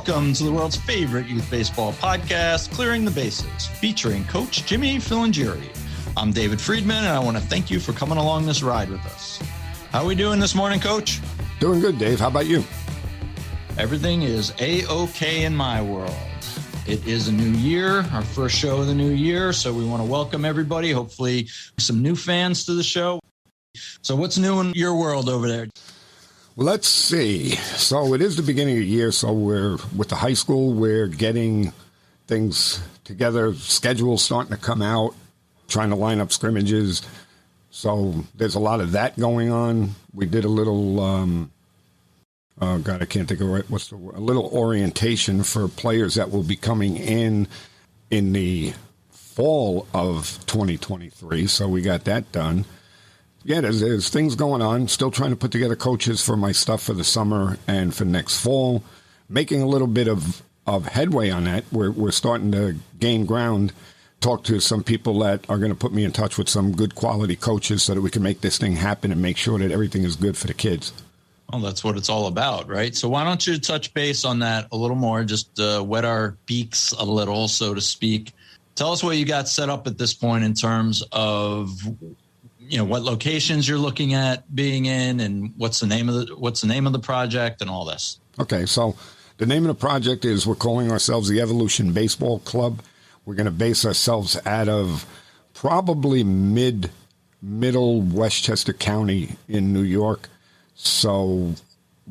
Welcome to the world's favorite youth baseball podcast, Clearing the Bases, featuring Coach Jimmy Filangieri. I'm David Friedman, and I want to thank you for coming along this ride with us. How are we doing this morning, Coach? Doing good, Dave. How about you? Everything is A-OK in my world. It is a new year, our first show of the new year, so we want to welcome everybody, hopefully some new fans to the show. So what's new in your world over there? Well, let's see. So it is the beginning of the year, so we're with the high school, we're getting things together, schedules starting to come out, trying to line up scrimmages. So there's a lot of that going on. We did a little, I can't think of it. What's the word? A little orientation for players that will be coming in the fall of 2023. So we got that done. Yeah, there's things going on. Still trying to put together coaches for my stuff for the summer and for next fall. Making a little bit of headway on that. We're starting to gain ground. Talk to some people that are going to put me in touch with some good quality coaches so that we can make this thing happen and make sure that everything is good for the kids. Well, that's what it's all about, right? So why don't you touch base on that a little more, just wet our beaks a little, so to speak. Tell us what you got set up at this point in terms of, you know, what locations you're looking at being in and what's the name of the project and all this. Okay, so the name of the project is, we're calling ourselves the Evolution Baseball Club. We're going to base ourselves out of probably middle Westchester County in New York. So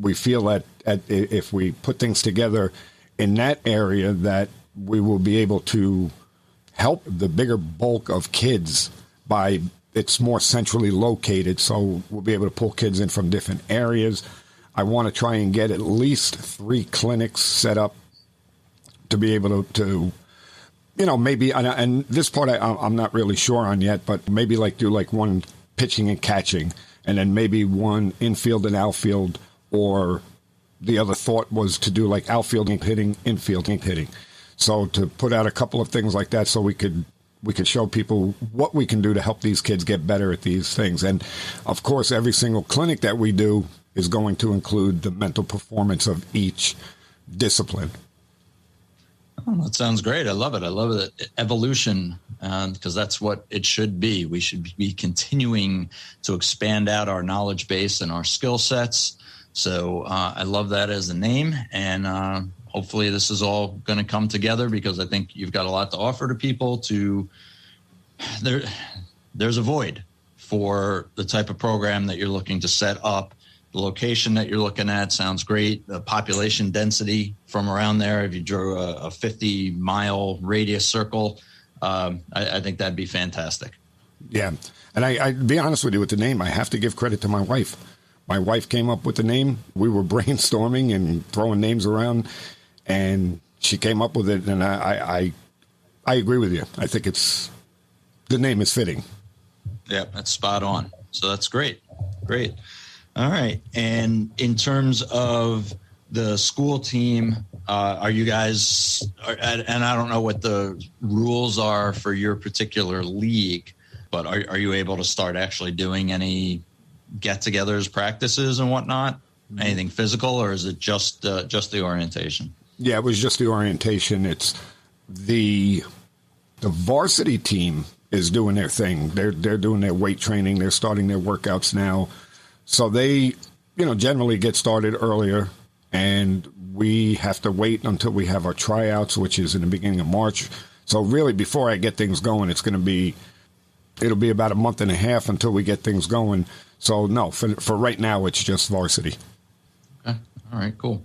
we feel that if we put things together in that area, that we will be able to help the bigger bulk of kids by it's more centrally located. So we'll be able to pull kids in from different areas. I want to try and get at least 3 clinics set up to be able to you know, maybe, and this part I'm not really sure on yet, but maybe do one pitching and catching, and then maybe one infield and outfield, or the other thought was to do outfield and hitting, infield and hitting. So to put out a couple of things like that so we could show people what we can do to help these kids get better at these things. And, of course, every single clinic that we do is going to include the mental performance of each discipline. Oh, that sounds great. I love it. I love it. Evolution, because that's what it should be. We should be continuing to expand out our knowledge base and our skill sets. So I love that as a name. And hopefully this is all going to come together, because I think you've got a lot to offer to people. There's a void for the type of program that you're looking to set up. The location that you're looking at sounds great. The population density from around there, if you drew a 50-mile radius circle, I think that'd be fantastic. Yeah. And I be honest with you, with the name, I have to give credit to my wife. My wife came up with the name. We were brainstorming and throwing names around, and she came up with it. And I agree with you. I think the name is fitting. Yeah, that's spot on. So that's great. Great. All right. And in terms of the school team, are you guys, and I don't know what the rules are for your particular league, but are you able to start actually doing any get-togethers, practices and whatnot? Anything physical, or is it just the orientation? Yeah, it was just the orientation. It's the varsity team is doing their thing. They're doing their weight training. They're starting their workouts now. So they, generally get started earlier, and we have to wait until we have our tryouts, which is in the beginning of March. So really, before I get things going, it'll be about a month and a half until we get things going. So no, for right now, it's just varsity. Okay. All right, cool.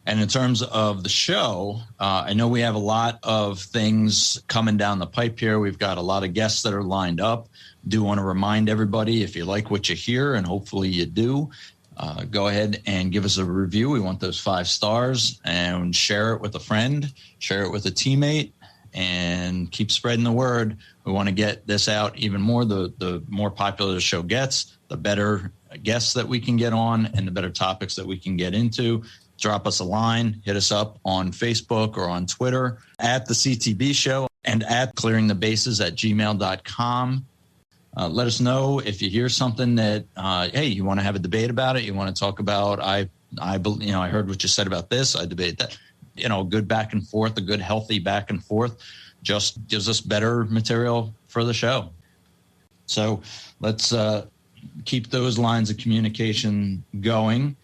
And in terms of the show, I know we have a lot of things coming down the pipe here. We've got a lot of guests that are lined up. Do want to remind everybody, if you like what you hear, and hopefully you do, go ahead and give us a review. We want those 5 stars, and share it with a friend, share it with a teammate, and keep spreading the word. We want to get this out even more. The more popular the show gets, the better guests that we can get on and the better topics that we can get into. Drop us a line, hit us up on Facebook or on Twitter at the CTB Show and at clearingthebases@gmail.com. Let us know if you hear something that, hey, you want to have a debate about it, you want to talk about, I I heard what you said about this. I debate that. Good back and forth, a good healthy back and forth, just gives us better material for the show. So let's keep those lines of communication going.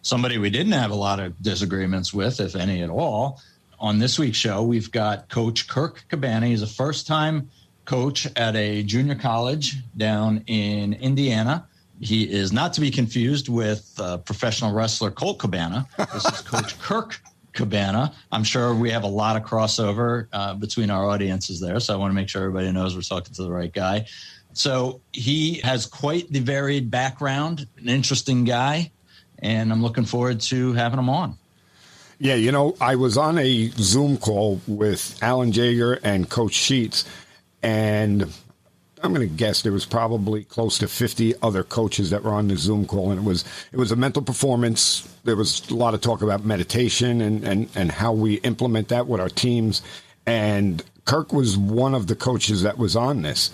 Somebody we didn't have a lot of disagreements with, if any at all, on this week's show, we've got Coach Kirk Cabana. He's a first-time coach at a junior college down in Indiana. He is not to be confused with professional wrestler Colt Cabana. This is Coach Kirk Cabana. I'm sure we have a lot of crossover between our audiences there, so I want to make sure everybody knows we're talking to the right guy. So he has quite the varied background, an interesting guy, and I'm looking forward to having him on. Yeah, I was on a Zoom call with Alan Jaeger and Coach Sheets, and I'm going to guess there was probably close to 50 other coaches that were on the Zoom call, and it was a mental performance. There was a lot of talk about meditation and how we implement that with our teams. And Kirk was one of the coaches that was on this,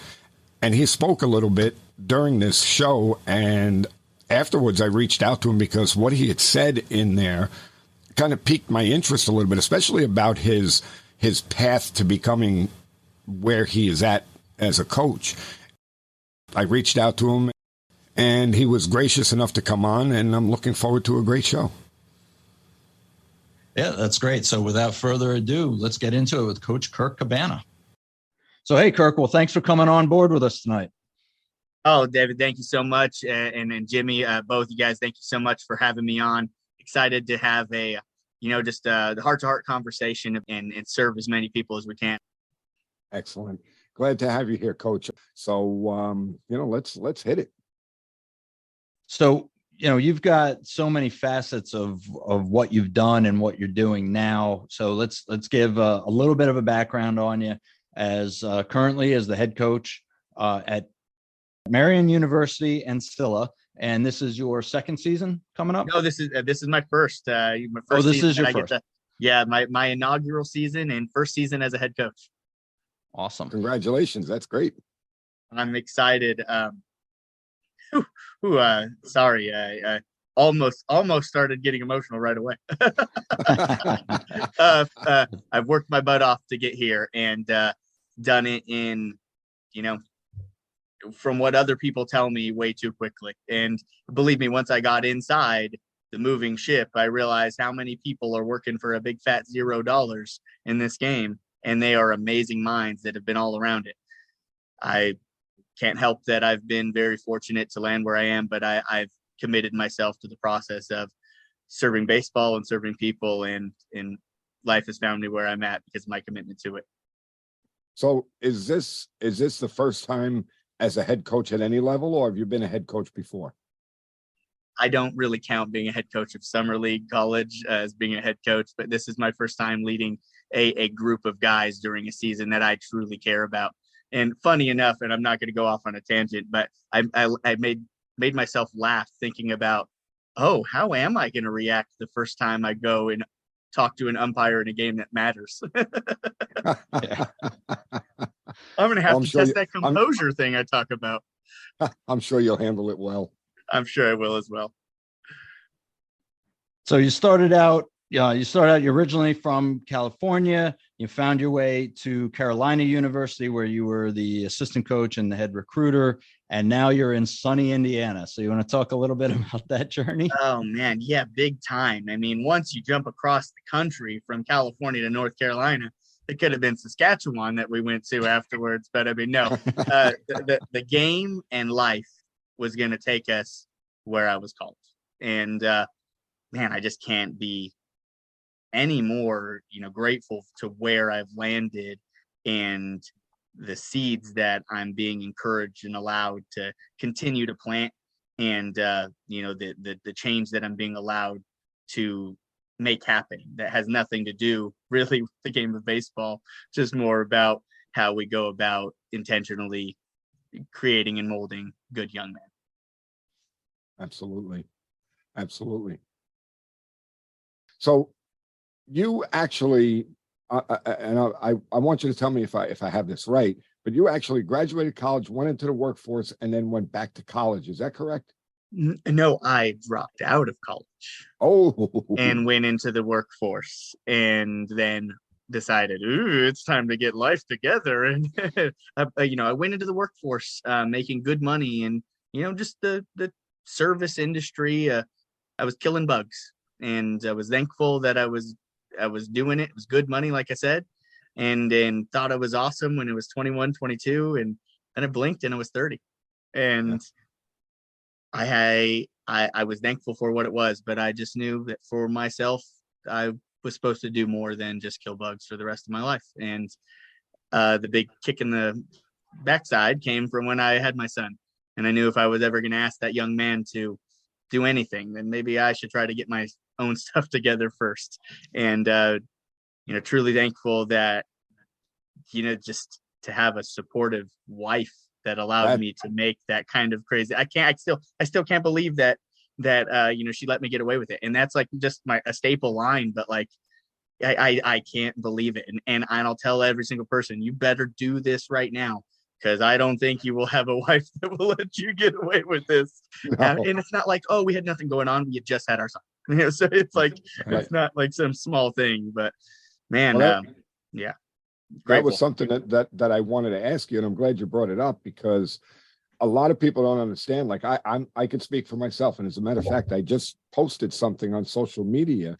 and he spoke a little bit during this show. And afterwards, I reached out to him because what he had said in there kind of piqued my interest a little bit, especially about his path to becoming where he is at as a coach. I reached out to him, and he was gracious enough to come on, and I'm looking forward to a great show. Yeah, that's great. So without further ado, let's get into it with Coach Kirk Cabana. So, hey, Kirk, well, thanks for coming on board with us tonight. Oh, David, thank you so much. And Jimmy, both you guys, thank you so much for having me on. Excited to have a, just the heart-to-heart conversation and serve as many people as we can. Excellent. Glad to have you here, Coach. So, let's hit it. So, you've got so many facets of what you've done and what you're doing now. So let's give a little bit of a background on you as currently as the head coach at Marian University, Ancilla. And this is your second season coming up? No, this is my first. My first. Oh, this is your first. My inaugural season and first season as a head coach. Awesome! Congratulations, that's great. I'm excited. Sorry, I almost started getting emotional right away. I've worked my butt off to get here and done it in, from what other people tell me, way too quickly. And believe me, once I got inside the moving ship, I realized how many people are working for a big fat $0 in this game, and they are amazing minds that have been all around it. I can't help that I've been very fortunate to land where I am, but I've committed myself to the process of serving baseball and serving people, and life has found me where I'm at because of my commitment to it. So is this the first time as a head coach at any level, or have you been a head coach before? I don't really count being a head coach of summer league college as being a head coach, but this is my first time leading a group of guys during a season that I truly care about. And funny enough, and I'm not going to go off on a tangent, but I made myself laugh thinking about, how am I going to react the first time I go and talk to an umpire in a game that matters? I'm going to have to test that composure thing I talk about. I'm sure you'll handle it well. I'm sure I will as well. So you started out you're originally from California. You found your way to Carolina University, where you were the assistant coach and the head recruiter, and now you're in sunny Indiana. So you want to talk a little bit about that journey? Oh, man. Yeah, big time. I mean, once you jump across the country from California to North Carolina, it could have been Saskatchewan that we went to afterwards. But I mean, no, the game and life was going to take us where I was called. And, man, I just can't be any more, grateful to where I've landed and the seeds that I'm being encouraged and allowed to continue to plant, and the change that I'm being allowed to make happen that has nothing to do really with the game of baseball, just more about how we go about intentionally creating and molding good young men. Absolutely. So you actually, and I want you to tell me if I have this right, but you actually graduated college, went into the workforce, and then went back to college. Is that correct? No, I dropped out of college Oh, and went into the workforce, and then decided, ooh, it's time to get life together. And I went into the workforce, making good money, and just the service industry. I was killing bugs, and I was thankful that I was doing it. It was good money, like I said, and thought I was awesome when it was 21, 22, and then I blinked and I was 30, and I was thankful for what it was, but I just knew that for myself, I was supposed to do more than just kill bugs for the rest of my life. And the big kick in the backside came from when I had my son, and I knew if I was ever going to ask that young man to do anything, then maybe I should try to get my own stuff together first. And truly thankful that just to have a supportive wife that allowed that me to make that kind of crazy. I still can't believe that she let me get away with it. And that's like just a staple line, but like, I can't believe it. And I'll tell every single person, you better do this right now, because I don't think you will have a wife that will let you get away with this. no. And it's not like, oh, we had nothing going on. We had just had our son. So it's like, Right. it's not like some small thing, but man, Well, yeah. that Grateful. was something that I wanted to ask you, and I'm glad you brought it up, because a lot of people don't understand. Like I could speak for myself, and as a matter of fact, I just posted something on social media,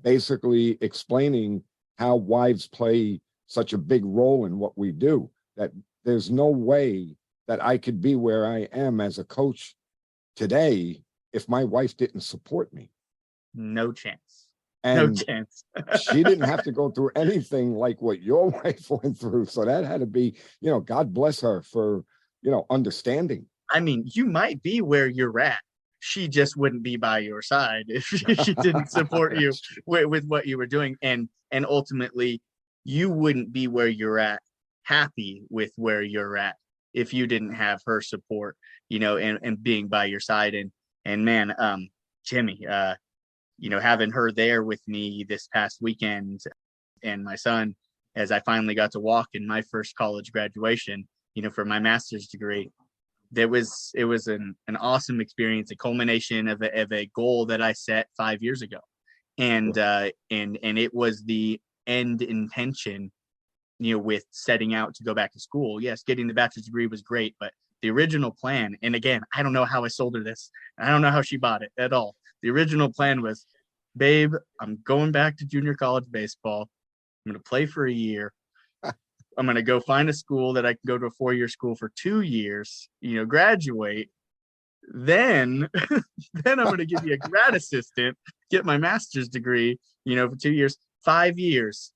basically explaining how wives play such a big role in what we do. That there's no way that I could be where I am as a coach today if my wife didn't support me. No chance. And no chance. she didn't have to go through anything like what your wife went through. So that had to be, God bless her for, understanding. I mean, you might be where you're at. She just wouldn't be by your side if she didn't support you with what you were doing. And ultimately, you wouldn't be where you're at, happy with where you're at, if you didn't have her support, and being by your side. And man, Jimmy, having her there with me this past weekend, and my son, as I finally got to walk in my first college graduation, for my master's degree. It was an awesome experience, a culmination of a goal that I set 5 years ago. And it was the end intention, with setting out to go back to school. Yes, getting the bachelor's degree was great, but the original plan, and again, I don't know how I sold her this. I don't know how she bought it at all. The original plan was, babe, I'm going back to junior college baseball. I'm going to play for a year. I'm going to go find a school that I can go to a 4-year school for 2 years, graduate. Then, then I'm going to give you a grad assistant, get my master's degree, for 2 years, 5 years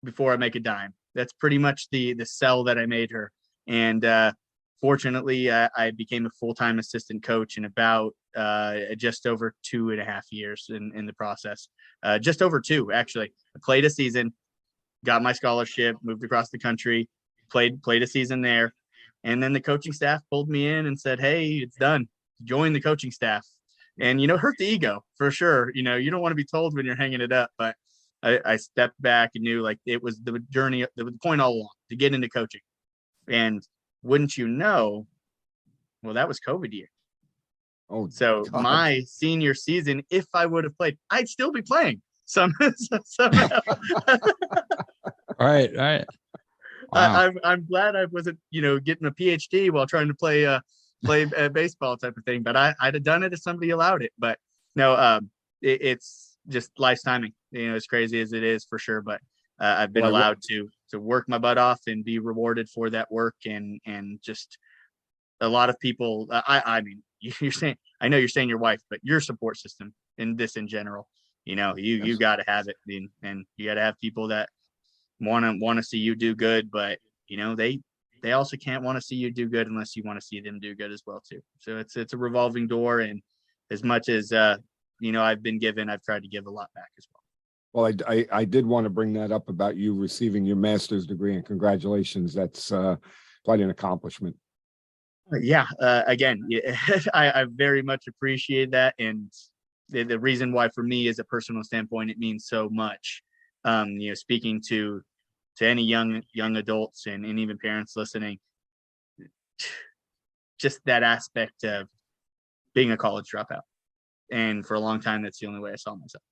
before I make a dime. That's pretty much the sell that I made her. And fortunately, I became a full-time assistant coach in about just over 2.5 years in the process. Just over 2, actually. I played a season, got my scholarship, moved across the country, played a season there. And then the coaching staff pulled me in and said, hey, it's done. Join the coaching staff. And, hurt the ego for sure. You don't want to be told when you're hanging it up. But I stepped back and knew, like, it was the journey, the point all along to get into coaching. And wouldn't you know, well, that was COVID year. Oh, so God. My senior season, if I would have played, I'd still be playing somehow. Right. Wow. I'm glad I wasn't, getting a PhD while trying to play baseball type of thing. But I'd have done it if somebody allowed it. But no, it's just life's timing. As crazy as it is, for sure. But I've been allowed to work my butt off and be rewarded for that work. And just a lot of people. I mean, you're saying, I know you're saying your wife, but your support system in general. You got to have it, and you got to have people that want to see you do good, but they also can't want to see you do good unless you want to see them do good as well too. So it's a revolving door, and as much as I've been given, I've tried to give a lot back as well. Well, I did want to bring that up about you receiving your master's degree, and congratulations. That's quite an accomplishment. Yeah. Again, I very much appreciate that, and the reason why, for me, as a personal standpoint, it means so much. Speaking to any young adults and even parents listening, just that aspect of being a college dropout. And for a long time, that's the only way I saw myself.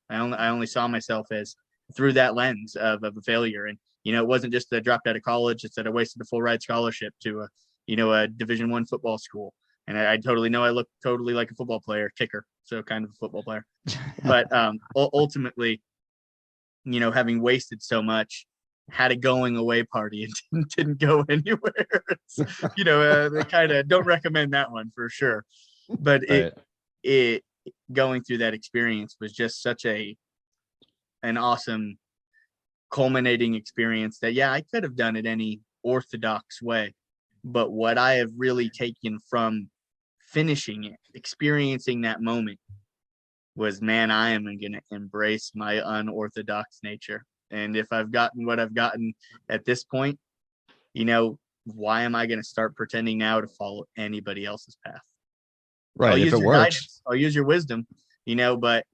I only saw myself as through that lens of a failure. And, it wasn't just that I dropped out of college. It's that I wasted a full ride scholarship to a Division I football school. And I totally know I look totally like a football player, kicker. So kind of a football player. But ultimately, having wasted so much, had a going away party and didn't go anywhere. They kind of don't recommend that one for sure. But Right. it going through that experience was just such an awesome culminating experience that, I could have done it any orthodox way. But what I have really taken from finishing it, experiencing that moment, was, man, I am going to embrace my unorthodox nature. And if I've gotten what I've gotten at this point, why am I going to start pretending now to follow anybody else's path? Right. I'll If use it your works. guidance. I'll use your wisdom, but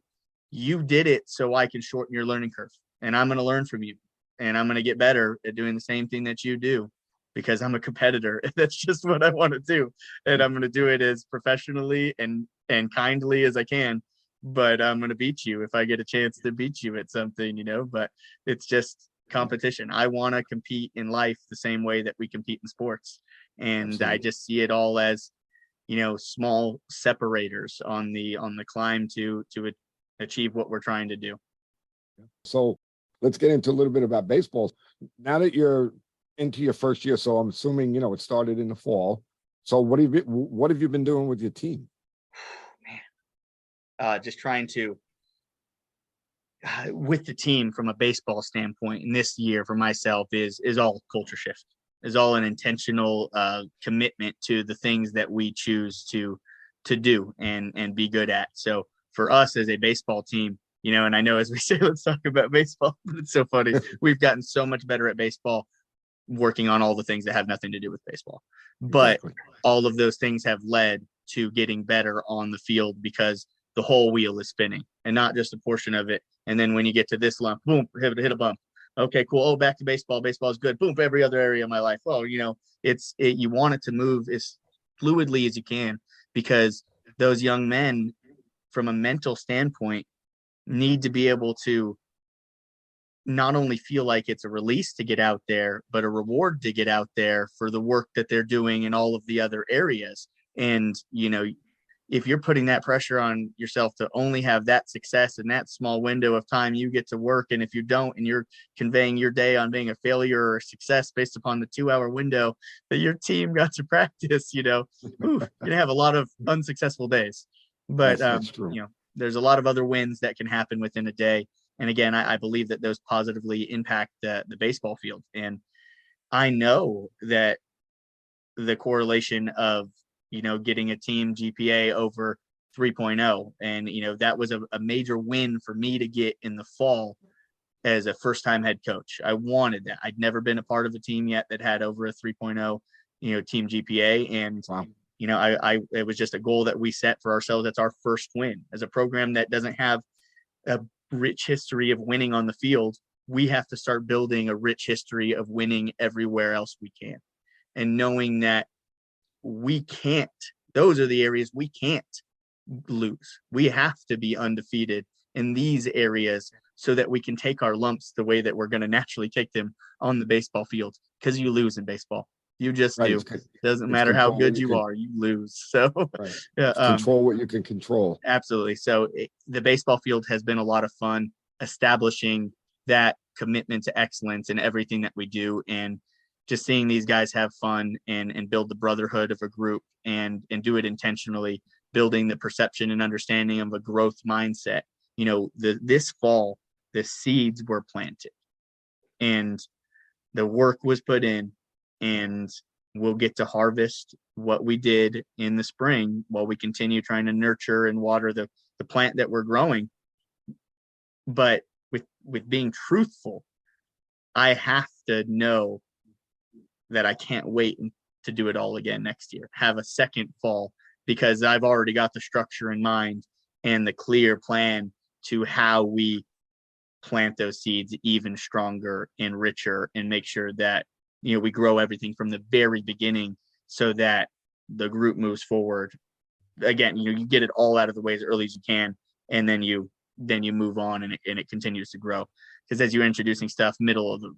you did it so I can shorten your learning curve. And I'm going to learn from you. And I'm going to get better at doing the same thing that you do, because I'm a competitor. That's just what I want to do. And I'm going to do it as professionally and kindly as I can. But I'm going to beat you if I get a chance to beat you at something, but it's just competition. I want to compete in life the same way that we compete in sports. And Absolutely. I just see it all as, small separators on the climb to achieve what we're trying to do. So let's get into a little bit about baseball. Now that you're into your first year, so I'm assuming, it started in the fall. So what have you been doing with your team? Just trying to, with the team from a baseball standpoint, and this year for myself is all culture shift, is all an intentional commitment to the things that we choose to do and be good at. So for us as a baseball team, and I know as we say, let's talk about baseball, but it's so funny. We've gotten so much better at baseball, working on all the things that have nothing to do with baseball. But Exactly. all of those things have led to getting better on the field, because the whole wheel is spinning and not just a portion of it. And then when you get to this lump, boom, hit a bump. Okay, cool. Oh, back to baseball. Baseball is good. Boom, every other area of my life. Well, you want it to move as fluidly as you can, because those young men, from a mental standpoint, need to be able to not only feel like it's a release to get out there, but a reward to get out there for the work that they're doing in all of the other areas. And, if you're putting that pressure on yourself to only have that success in that small window of time you get to work, and if you don't, and you're conveying your day on being a failure or a success based upon the 2-hour window that your team got to practice, you're going to have a lot of unsuccessful days. But, That's true. there's a lot of other wins that can happen within a day. And again, I believe that those positively impact the baseball field. And I know that the correlation of, getting a team GPA over 3.0. And, that was a major win for me to get in the fall as a first-time head coach. I wanted that. I'd never been a part of a team yet that had over a 3.0, team GPA. And, Wow. it was just a goal that we set for ourselves. That's our first win. As a program that doesn't have a rich history of winning on the field, we have to start building a rich history of winning everywhere else we can. And knowing that those are the areas we can't lose. We have to be undefeated in these areas so that we can take our lumps the way that we're going to naturally take them on the baseball field, because you lose in baseball. You just do. Doesn't matter how good you are, you lose. So control what you can control. Absolutely. So the baseball field has been a lot of fun establishing that commitment to excellence in everything that we do, and just seeing these guys have fun and build the brotherhood of a group and do it intentionally, building the perception and understanding of a growth mindset. This fall, the seeds were planted and the work was put in, and we'll get to harvest what we did in the spring while we continue trying to nurture and water the plant that we're growing. But with being truthful, I have to know that I can't wait to do it all again next year, have a second fall, because I've already got the structure in mind and the clear plan to how we plant those seeds even stronger and richer, and make sure that, we grow everything from the very beginning so that the group moves forward again, you get it all out of the way as early as you can, and then you move on, and it continues to grow. Because as you're introducing stuff middle of the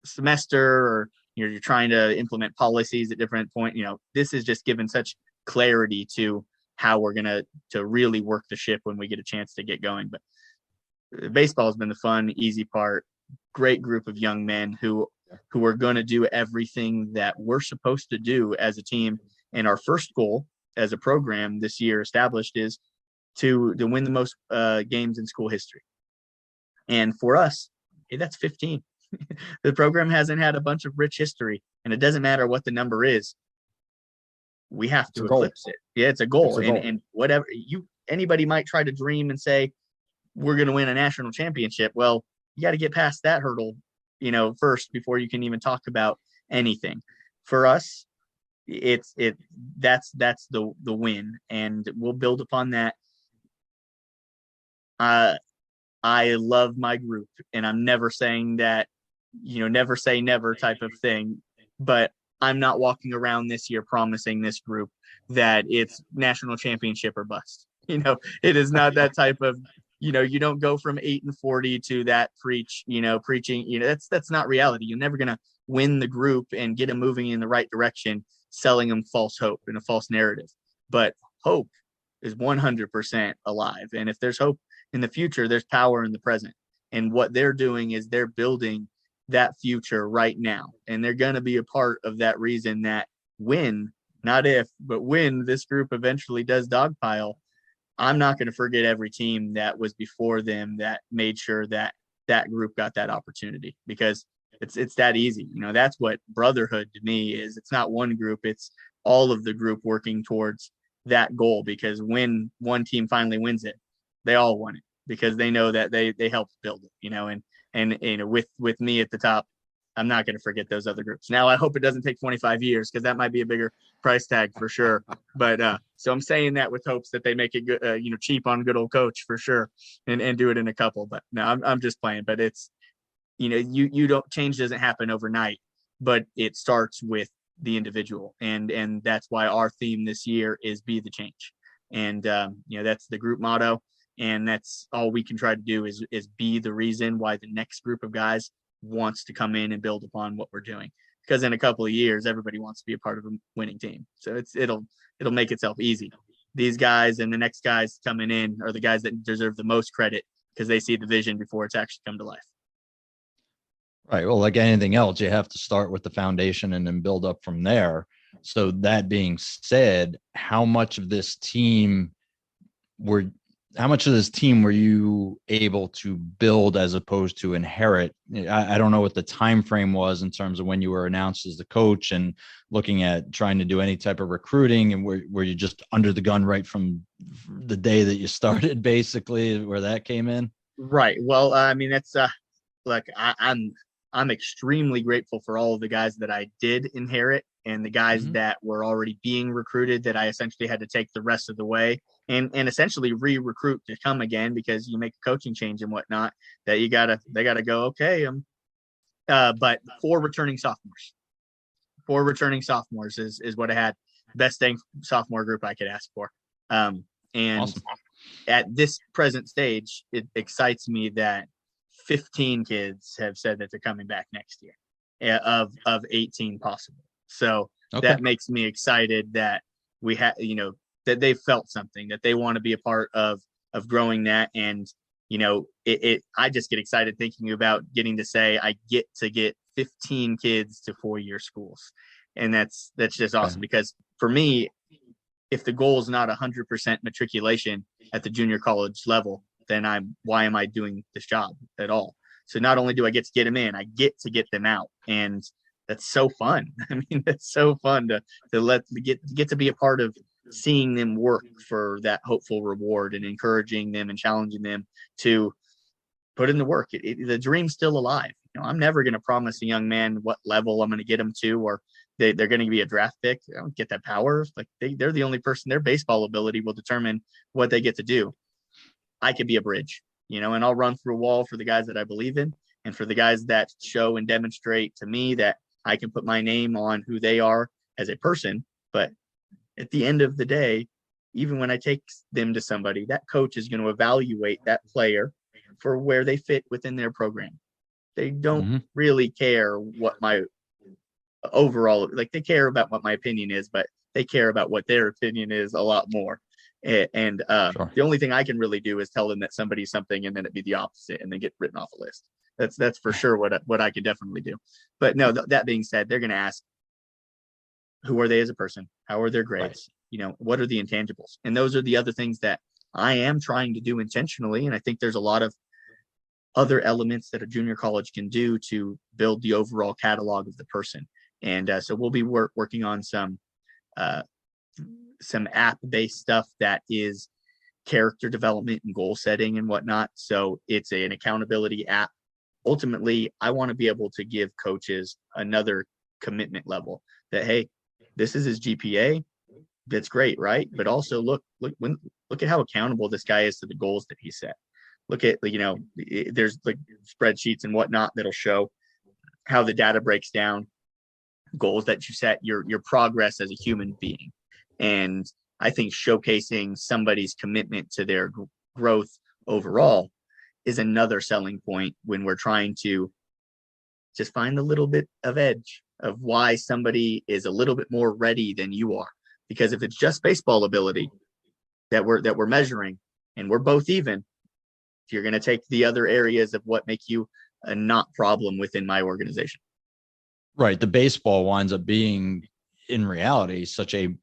semester, or you're trying to implement policies at different point, this is just given such clarity to how we're gonna to really work the ship when we get a chance to get going. But baseball has been the fun, easy part. Great group of young men who are going to do everything that we're supposed to do as a team. And our first goal as a program this year established is to win the most games in school history. And for us, hey, that's 15. The program hasn't had a bunch of rich history, and it doesn't matter what the number is. We have to eclipse it. Yeah, it's a goal. And whatever anybody might try to dream and say, we're going to win a national championship. Well, you got to get past that hurdle, first before you can even talk about anything. For us, that's the win, and we'll build upon that. I love my group, and I'm never saying that, never say never type of thing, but I'm not walking around this year promising this group that it's national championship or bust. It is not that type of, you don't go from 8-40 to that preaching, that's not reality. You're never going to win the group and get them moving in the right direction, selling them false hope and a false narrative. But hope is 100% alive. And if there's hope in the future, there's power in the present. And what they're doing is they're building that future right now. And they're going to be a part of that reason that when, not if, but when this group eventually does dogpile, I'm not going to forget every team that was before them that made sure that that group got that opportunity, because it's that easy. That's what brotherhood to me is. It's not one group, it's all of the group working towards that goal, because when one team finally wins it, they all won it, because they know that they helped build it, and with me at the top, I'm not going to forget those other groups. Now, I hope it doesn't take 25 years, because that might be a bigger price tag for sure. But so I'm saying that with hopes that they make it good, cheap on good old coach for sure, and do it in a couple. But no, I'm just playing. But it's, you don't, change doesn't happen overnight, but it starts with the individual, and that's why our theme this year is be the change. And that's the group motto, and that's all we can try to do is be the reason why the next group of guys wants to come in and build upon what we're doing. Because in a couple of years, everybody wants to be a part of a winning team, so it'll make itself easy. These guys and the next guys coming in are the guys that deserve the most credit, because they see the vision before it's actually come to life. Right. Well, like anything else, you have to start with the foundation and then build up from there. So that being said, how much of this team were you able to build as opposed to inherit? I don't know what the time frame was in terms of when you were announced as the coach and looking at trying to do any type of recruiting, and were you just under the gun right from the day that you started, basically, where that came in? Right. Well, I mean, that's I'm extremely grateful for all of the guys that I did inherit, and the guys that were already being recruited that I essentially had to take the rest of the way and essentially re-recruit to come again, because you make a coaching change and whatnot, that they gotta go, okay. But four returning sophomores is what I had. Best dang sophomore group I could ask for. And awesome. At this present stage, it excites me that 15 kids have said that they're coming back next year, of 18 possible. So that makes me excited that we have, that they felt something, that they want to be a part of growing that. And, I just get excited thinking about getting to say, I get to get 15 kids to 4-year schools. And that's just awesome, because for me, if the goal is not 100% matriculation at the junior college level, then why am I doing this job at all? So not only do I get to get them in, I get to get them out. And that's so fun. I mean, it's so fun to get to be a part of seeing them work for that hopeful reward, and encouraging them and challenging them to put in the work. The dream's still alive. I'm never going to promise a young man what level I'm going to get them to, or they're going to be a draft pick. I don't get that power. Like they're the only person, their baseball ability will determine what they get to do. I could be a bridge, and I'll run through a wall for the guys that I believe in, and for the guys that show and demonstrate to me that I can put my name on who they are as a person. But at the end of the day, even when I take them to somebody, that coach is going to evaluate that player for where they fit within their program. They don't really care what my overall, like, they care about what my opinion is, but they care about what their opinion is a lot more. And Sure. the only thing I can really do is tell them that somebody's something, and then it be the opposite, and then get written off a list. That's for sure what I could definitely do. But no, that being said, they're going to ask, who are they as a person? How are their grades? Right. What are the intangibles? And those are the other things that I am trying to do intentionally. And I think there's a lot of other elements that a junior college can do to build the overall catalog of the person. And so we'll be working on some app-based stuff that is character development and goal setting and whatnot. So it's an accountability app. Ultimately, I want to be able to give coaches another commitment level that, hey, this is his GPA. That's great, right? But also look at how accountable this guy is to the goals that he set. Look at, there's like spreadsheets and whatnot that'll show how the data breaks down goals that you set, your progress as a human being. And I think showcasing somebody's commitment to their growth overall is another selling point when we're trying to just find a little bit of edge of why somebody is a little bit more ready than you are. Because if it's just baseball ability that we're measuring and we're both even, you're going to take the other areas of what make you a not problem within my organization. Right. The baseball winds up being, in reality, such a,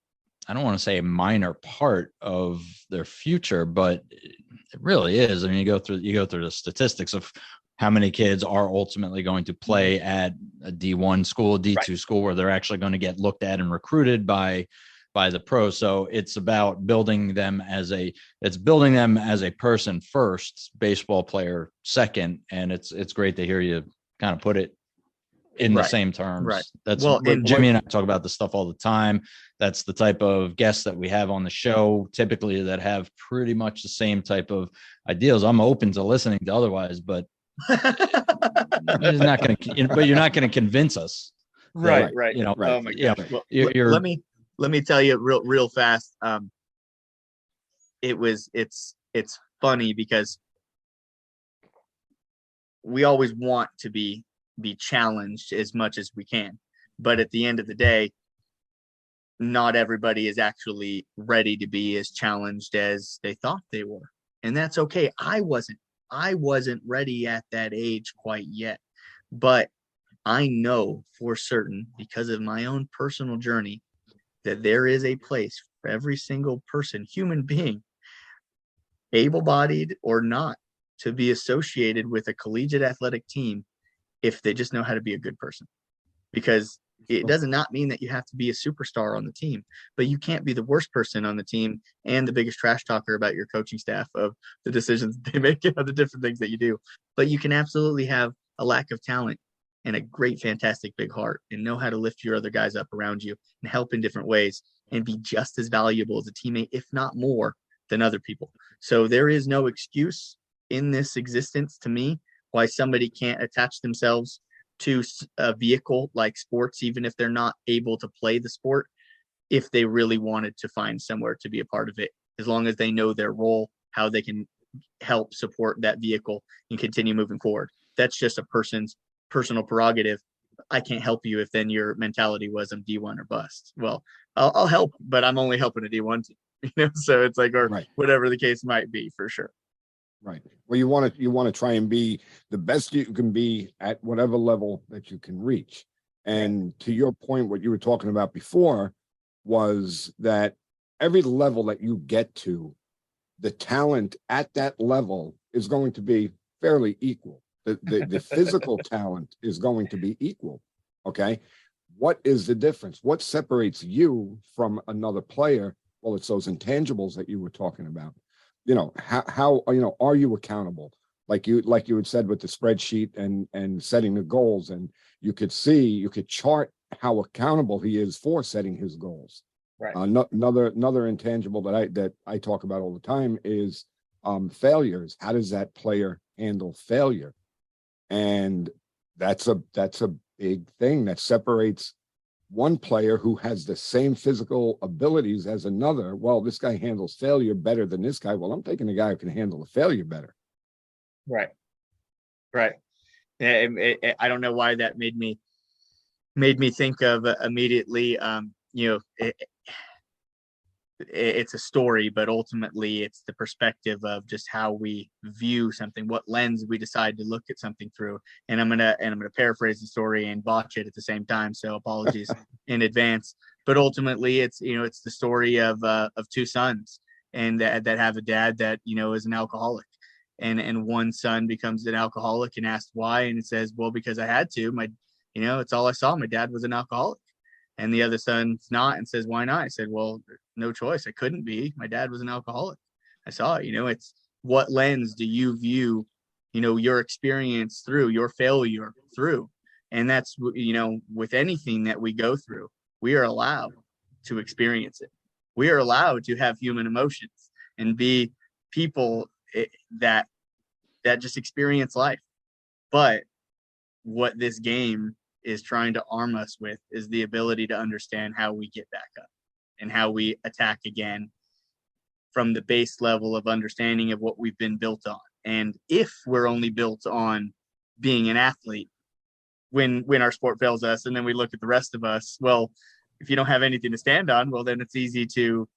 I don't want to say a minor part of their future, but it really is. I mean, you go through the statistics of how many kids are ultimately going to play at a D1 school, D2 school, where they're actually going to get looked at and recruited by the pros. So it's about building them as a person first, baseball player second. And it's great to hear you kind of put it in the same terms. Right. That's Jimmy and I talk about this stuff all the time. That's the type of guests that we have on the show, typically, that have pretty much the same type of ideals. I'm open to listening to otherwise, but you're not going to convince us. Right. Oh my gosh. Well, let me tell you real fast. It's funny because we always want to be challenged as much as we can, but at the end of the day, not everybody is actually ready to be as challenged as they thought they were, and that's okay. I wasn't ready at that age quite yet, but I know for certain, because of my own personal journey, that there is a place for every single person, human being, able-bodied or not, to be associated with a collegiate athletic team if they just know how to be a good person. Because it does not mean that you have to be a superstar on the team, but you can't be the worst person on the team and the biggest trash talker about your coaching staff of the decisions they make and the different things that you do. But you can absolutely have a lack of talent and a great, fantastic big heart and know how to lift your other guys up around you and help in different ways and be just as valuable as a teammate, if not more, than other people. So there is no excuse in this existence to me why somebody can't attach themselves to a vehicle like sports, even if they're not able to play the sport, if they really wanted to find somewhere to be a part of it, as long as they know their role, how they can help support that vehicle and continue moving forward. That's just a person's personal prerogative. I can't help you if then your mentality was I'm D1 or bust. Well, I'll help, but I'm only helping a D1 team, so it's like, or whatever the case might be, for sure. Right. Well, you want to try and be the best you can be at whatever level that you can reach. And to your point, what you were talking about before was that every level that you get to, the talent at that level is going to be fairly equal. The physical talent is going to be equal. Okay. What is the difference? What separates you from another player? Well, it's those intangibles that you were talking about. How are you accountable? Like you had said with the spreadsheet and setting the goals, and you could chart how accountable he is for setting his goals. Right. Another intangible that I talk about all the time is failures. How does that player handle failure? And that's a big thing that separates one player who has the same physical abilities as another. Well, this guy handles failure better than this guy. Well, I'm taking the guy who can handle the failure better. Right. Right. I don't know why that made me think of immediately. It's a story, but ultimately it's the perspective of just how we view something, what lens we decide to look at something through. And I'm gonna paraphrase the story and botch it at the same time, so apologies in advance. But ultimately, it's the story of two sons, and that have a dad that is an alcoholic, and one son becomes an alcoholic and asks why, and it says, well, because I had to. It's all I saw. My dad was an alcoholic. And the other son's not, and says, why not? I said, well, no choice. I couldn't be. My dad was an alcoholic. I saw it. It's what lens do you view, your experience through, your failure through? And that's, with anything that we go through, we are allowed to experience it. We are allowed to have human emotions and be people that just experience life. But what this game is trying to arm us with is the ability to understand how we get back up and how we attack again from the base level of understanding of what we've been built on. And if we're only built on being an athlete, when our sport fails us, and then we look at the rest of us, well, if you don't have anything to stand on, well, then it's easy to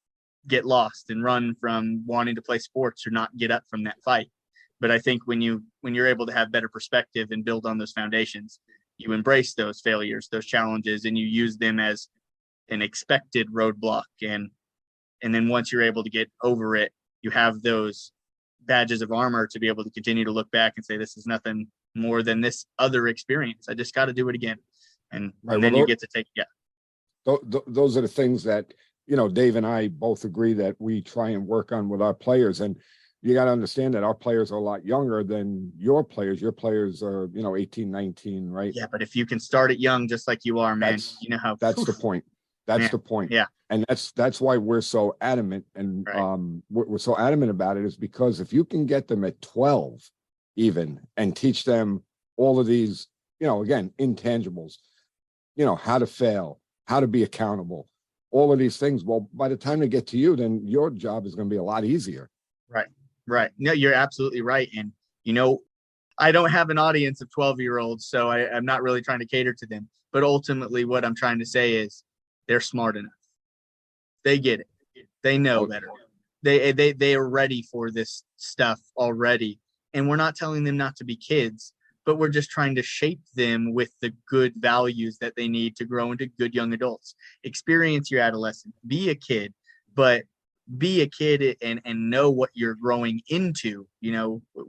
get lost and run from wanting to play sports or not get up from that fight. But I think when you're able to have better perspective and build on those foundations, you embrace those failures, those challenges, and you use them as an expected roadblock. And then once you're able to get over it, you have those badges of armor to be able to continue to look back and say, this is nothing more than this other experience. I just got to do it again. And then you get to take, those are the things that, Dave and I both agree that we try and work on with our players. And you got to understand that our players are a lot younger than your players. Your players are, 18, 19, right? Yeah, but if you can start it young, just like you are, man, that's the point. That's the point. Yeah. And that's why we're so adamant. And right. We're so adamant about it is because if you can get them at 12 even and teach them all of these, again, intangibles, how to fail, how to be accountable, all of these things. Well, by the time they get to you, then your job is going to be a lot easier. Right. No, you're absolutely right. And, I don't have an audience of 12-year-olds, so I'm not really trying to cater to them. But ultimately, what I'm trying to say is they're smart enough. They get it. They know better. They are ready for this stuff already. And we're not telling them not to be kids, but we're just trying to shape them with the good values that they need to grow into good young adults. Experience your adolescence. Be a kid, but be a kid and know what you're growing into.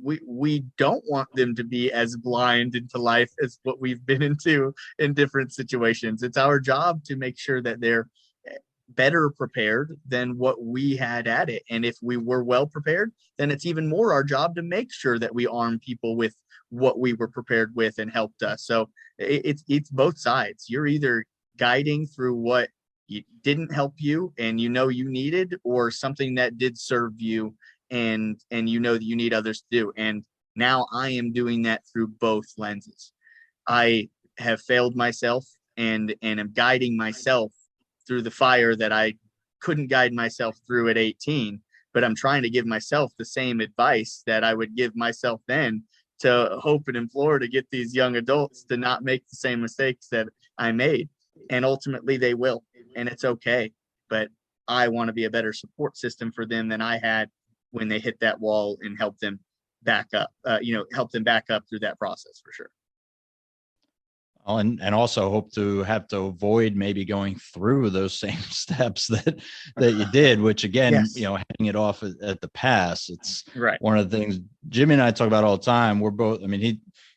We don't want them to be as blind into life as what we've been into in different situations. It's our job to make sure that they're better prepared than what we had at it. And if we were well prepared, then it's even more our job to make sure that we arm people with what we were prepared with and helped us. So it's both sides. You're either guiding through what it didn't help you and you needed, or something that did serve you and that you need others to do. And now I am doing that through both lenses. I have failed myself and am guiding myself through the fire that I couldn't guide myself through at 18, but I'm trying to give myself the same advice that I would give myself then, to hope and implore to get these young adults to not make the same mistakes that I made. And ultimately they will. And it's okay. But I want to be a better support system for them than I had when they hit that wall, and help them back up, help them back up through that process for sure. And also hope to have to avoid maybe going through those same steps that you did, which again, yes. Hanging it off at the pass. It's right. One of the things Jimmy and I talk about all the time. We're both,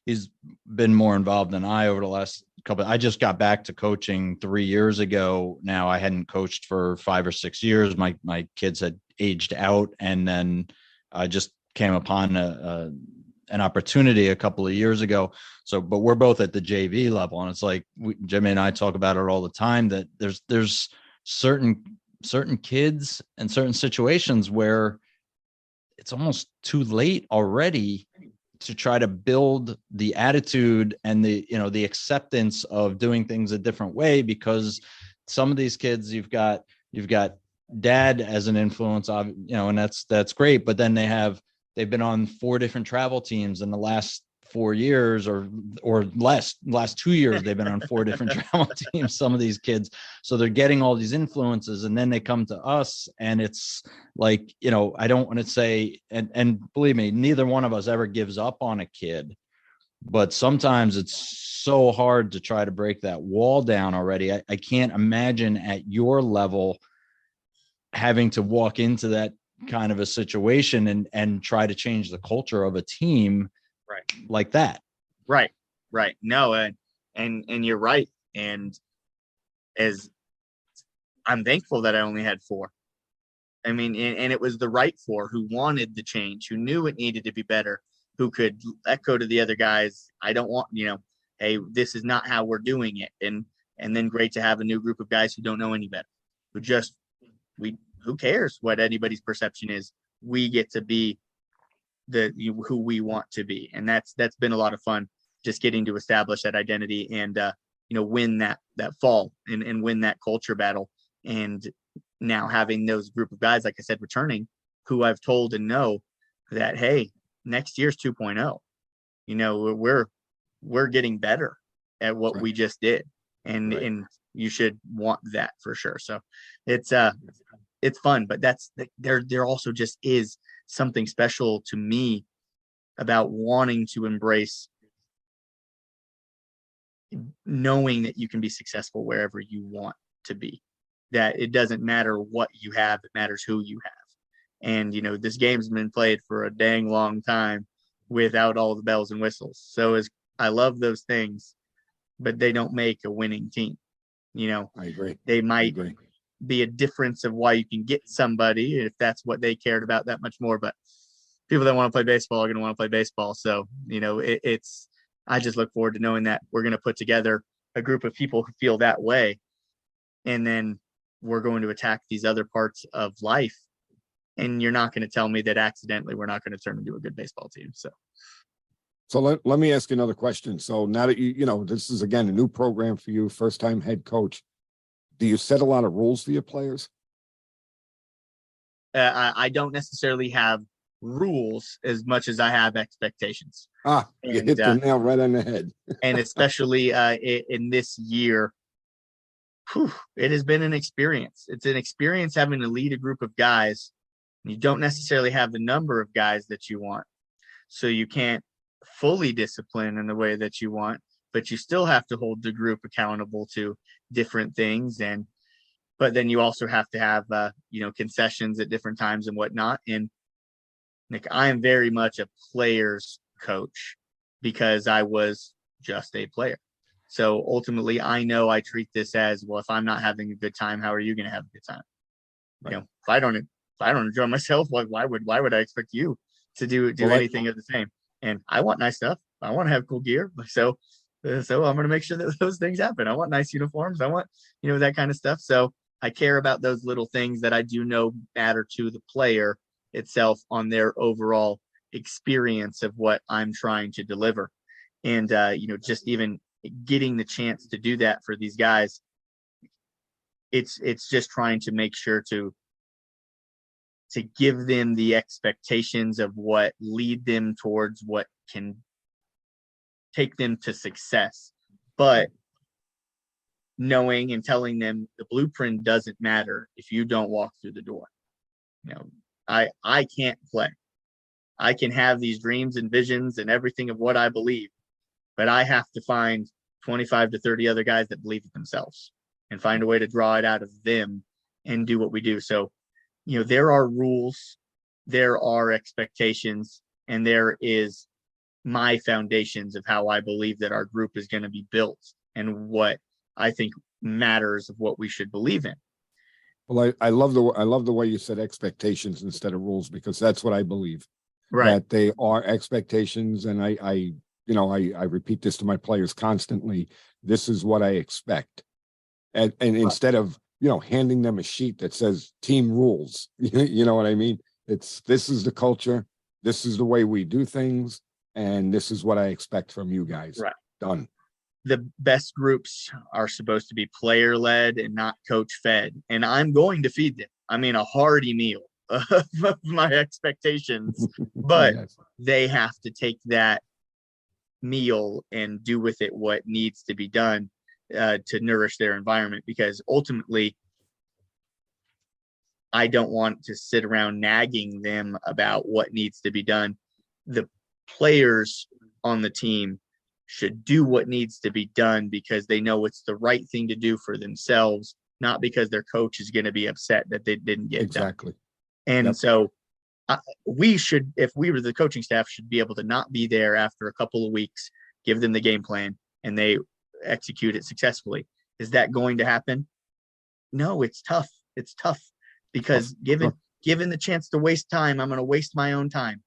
he's been more involved than I over the last couple. I just got back to coaching 3 years ago. Now I hadn't coached for 5 or 6 years. My kids had aged out, and then I just came upon an opportunity a couple of years ago. So, but we're both at the JV level, and it's like Jimmy and I talk about it all the time, that there's certain kids and certain situations where it's almost too late already to try to build the attitude and the, you know, the acceptance of doing things a different way, because some of these kids, you've got dad as an influence, you know, and that's great. But then they've been on 4 different travel teams in the last 4 years or last 2 years. They've been on 4 different travel teams, some of these kids. So they're getting all these influences, and then they come to us, and it's like, you know, I don't want to say, and believe me, neither one of us ever gives up on a kid, but sometimes it's so hard to try to break that wall down already. I can't imagine at your level having to walk into that kind of a situation and try to change the culture of a team like that. Right. No, and you're right. And as I'm thankful that I only had 4. I mean, and it was the right 4 who wanted the change, who knew it needed to be better, who could echo to the other guys, I don't want, you know, hey, this is not how we're doing it. And then great to have a new group of guys who don't know any better, who cares what anybody's perception is? We get to be who we want to be. And that's been a lot of fun, just getting to establish that identity and, you know, win that fall and win that culture battle. And now having those group of guys, like I said, returning, who I've told and know that, hey, next year's 2.0, you know, we're getting better at what we just did. And you should want that for sure. So it's fun, but there also just is something special to me about wanting to embrace knowing that you can be successful wherever you want to be, that it doesn't matter what you have, it matters who you have. And, you know, this game's been played for a dang long time without all the bells and whistles. So I love those things, but they don't make a winning team. You know, I agree. They might be a difference of why you can get somebody if that's what they cared about that much more. But people that want to play baseball are going to want to play baseball. So, you know, I just look forward to knowing that we're going to put together a group of people who feel that way. And then we're going to attack these other parts of life. And you're not going to tell me that accidentally we're not going to turn into a good baseball team. So let me ask you another question. So now that you know, this is again a new program for you, first time head coach, do you set a lot of rules for your players? I don't necessarily have rules as much as I have expectations. You hit the nail right on the head. And especially in this year, it has been an experience. It's an experience having to lead a group of guys. You don't necessarily have the number of guys that you want. So you can't fully discipline in the way that you want, but you still have to hold the group accountable to different things. But then you also have to have, you know, concessions at different times and whatnot. And Nick, I am very much a player's coach because I was just a player. So ultimately, I know I treat this as, well, if I'm not having a good time, how are you going to have a good time? Right. You know, if I don't enjoy myself, why would I expect you to do anything of the same? And I want nice stuff. I want to have cool gear. So I'm going to make sure that those things happen. I want nice uniforms. I want, you know, that kind of stuff. So I care about those little things that I do know matter to the player itself on their overall experience of what I'm trying to deliver. And, you know, just even getting the chance to do that for these guys, it's just trying to make sure to give them the expectations of what lead them towards what can take them to success, but knowing and telling them the blueprint doesn't matter if you don't walk through the door. You know, I can't play. I can have these dreams and visions and everything of what I believe, but I have to find 25 to 30 other guys that believe it themselves and find a way to draw it out of them and do what we do. So, you know, there are rules, there are expectations, and there is my foundations of how I believe that our group is going to be built and what I think matters of what we should believe in. Well, I love the way you said expectations instead of rules, because that's what I believe. Right. That they are expectations, and I repeat this to my players constantly. This is what I expect, and instead of, you know, handing them a sheet that says team rules, you know what I mean? This is the culture. This is the way we do things. and this is what I expect from you guys. Right. Done. The best groups are supposed to be player led and not coach fed. And I'm going to feed them. I mean, a hearty meal of my expectations, but Yes. they have to take that meal and do with it what needs to be done to nourish their environment, because ultimately I don't want to sit around nagging them about what needs to be done. The players on the team should do what needs to be done because they know it's the right thing to do for themselves, not because their coach is going to be upset that they didn't get Exactly. done. And so we should, if we were the coaching staff, should be able to not be there after a couple of weeks, give them the game plan, and they execute it successfully. Is that going to happen? No, it's tough. It's tough because given the chance to waste time, I'm going to waste my own time.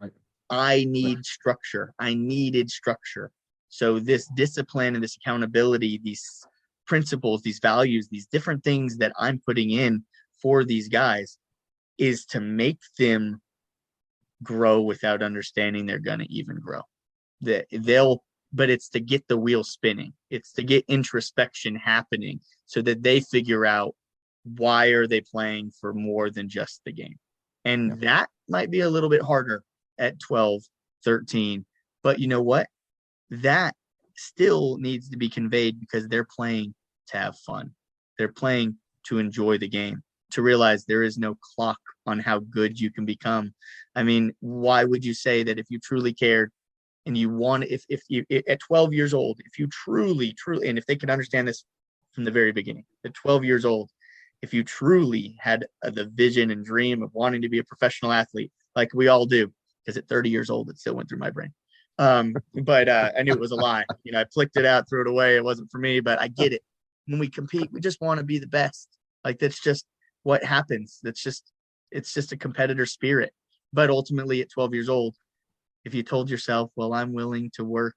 Right. I need structure. I needed structure. So this discipline and this accountability, these principles, these values, these different things that I'm putting in for these guys is to make them grow without understanding they're going to even grow. But it's to get the wheel spinning. It's to get introspection happening so that they figure out why are they playing for more than just the game. And that might be a little bit harder at 12, 13. But you know what? That still needs to be conveyed because they're playing to have fun. They're playing to enjoy the game, to realize there is no clock on how good you can become. I mean, why would you say that if you truly cared and you want, if you at 12 years old, if you truly, and if they can understand this from the very beginning, at 12 years old, if you truly had the vision and dream of wanting to be a professional athlete, like we all do, because at 30 years old, it still went through my brain. But I knew it was a lie. You know, I flicked it out, threw it away. It wasn't for me, but I get it. When we compete, we just want to be the best. Like, that's just what happens. It's just a competitor spirit. But ultimately at 12 years old, if you told yourself, well, I'm willing to work